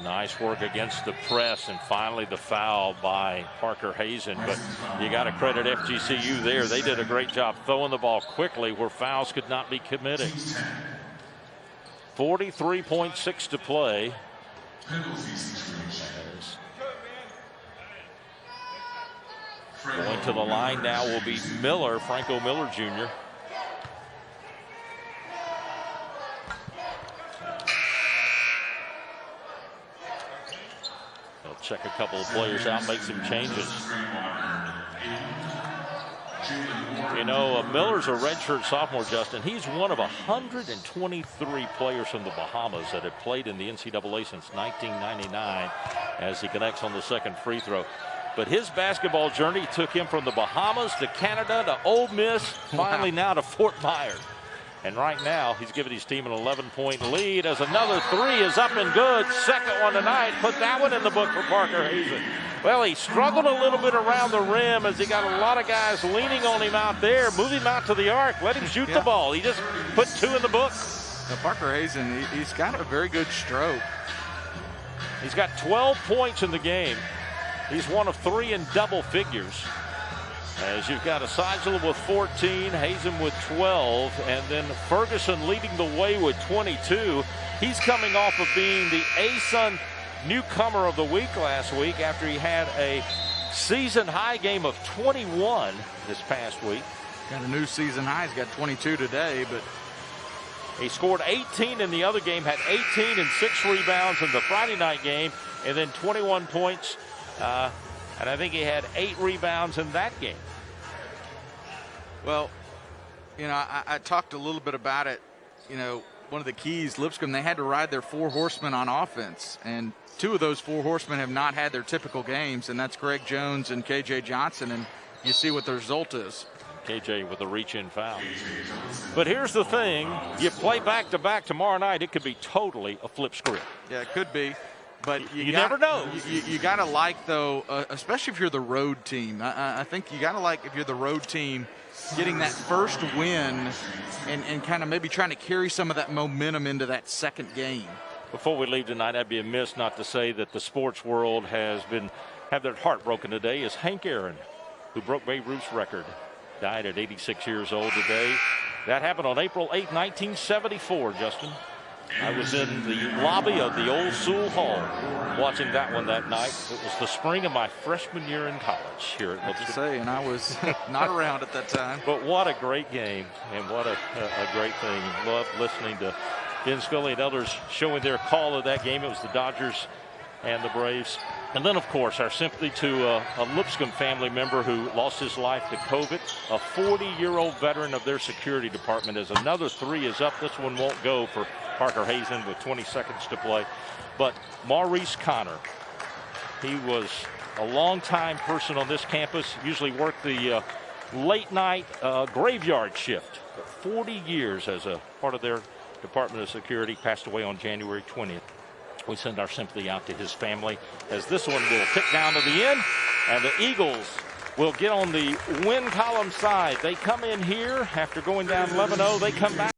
Speaker 1: Nice work against the press, and finally the foul by Parker Hazen. But you got to credit FGCU there. They did a great job throwing the ball quickly where fouls could not be committed. 43.6 to play. Going to the line now will be Miller, Franco Miller Jr. They'll check a couple of players out, make some changes. You know, Miller's a redshirt sophomore, Justin. He's one of 123 players from the Bahamas that have played in the NCAA since 1999 as he connects on the second free throw. But his basketball journey took him from the Bahamas to Canada to Ole Miss, finally now to Fort Myers. And right now, he's giving his team an 11-point lead as another three is up and good. Second one tonight. Put that one in the book for Parker Hazen. Well, he struggled a little bit around the rim as he got a lot of guys leaning on him out there. Move him out to the arc. Let him shoot the ball. He just put two in the book.
Speaker 2: Now, Parker Hazen, he's got a very good stroke.
Speaker 1: He's got 12 points in the game. He's one of three in double figures. As you've got Asajala with 14, Hazen with 12, and then Ferguson leading the way with 22. He's coming off of being the ASUN newcomer of the week last week after he had a season high game of 21 this past week.
Speaker 2: Got a new season high. He's got 22 today, but
Speaker 1: he scored 18 in the other game, had 18 and 6 rebounds in the Friday night game, and then 21 points. And I think he had 8 rebounds in that game.
Speaker 2: Well, you know, I talked a little bit about it. You know, one of the keys, Lipscomb, they had to ride their 4 horsemen on offense. And 2 of those 4 horsemen have not had their typical games, and that's Greg Jones and KJ Johnson. And you see what the result is.
Speaker 1: KJ with a reach-in foul. But here's the thing. You play back-to-back tomorrow night, it could be totally a flip script.
Speaker 2: Yeah, it could be. But
Speaker 1: you never know.
Speaker 2: You got to like, though, especially if you're the road team. I think you got to like, if you're the road team, getting that first win and kind of maybe trying to carry some of that momentum into that second game.
Speaker 1: Before we leave tonight, I'd be amiss not to say that the sports world have their heart broken today as Hank Aaron, who broke Babe Ruth's record, died at 86 years old today. That happened on April 8, 1974, Justin. I was in the lobby of the old Sewell Hall watching that one that night. It was the spring of my freshman year in college here at Lipscomb.
Speaker 2: And I was not around at that time.
Speaker 1: But what a great game, and what a great thing. Loved listening to Ben Scully and others showing their call of that game. It was the Dodgers and the Braves. And then, of course, our sympathy to a Lipscomb family member who lost his life to COVID, a 40-year-old veteran of their security department, as another three is up. This one won't go for Parker Hazen with 20 seconds to play. But Maurice Connor, he was a longtime person on this campus, usually worked the late night graveyard shift. 40 years as a part of their Department of Security, passed away on January 20th. We send our sympathy out to his family as this one will tick down to the end, and the Eagles will get on the win column side. They come in here after going down 11-0. They come back.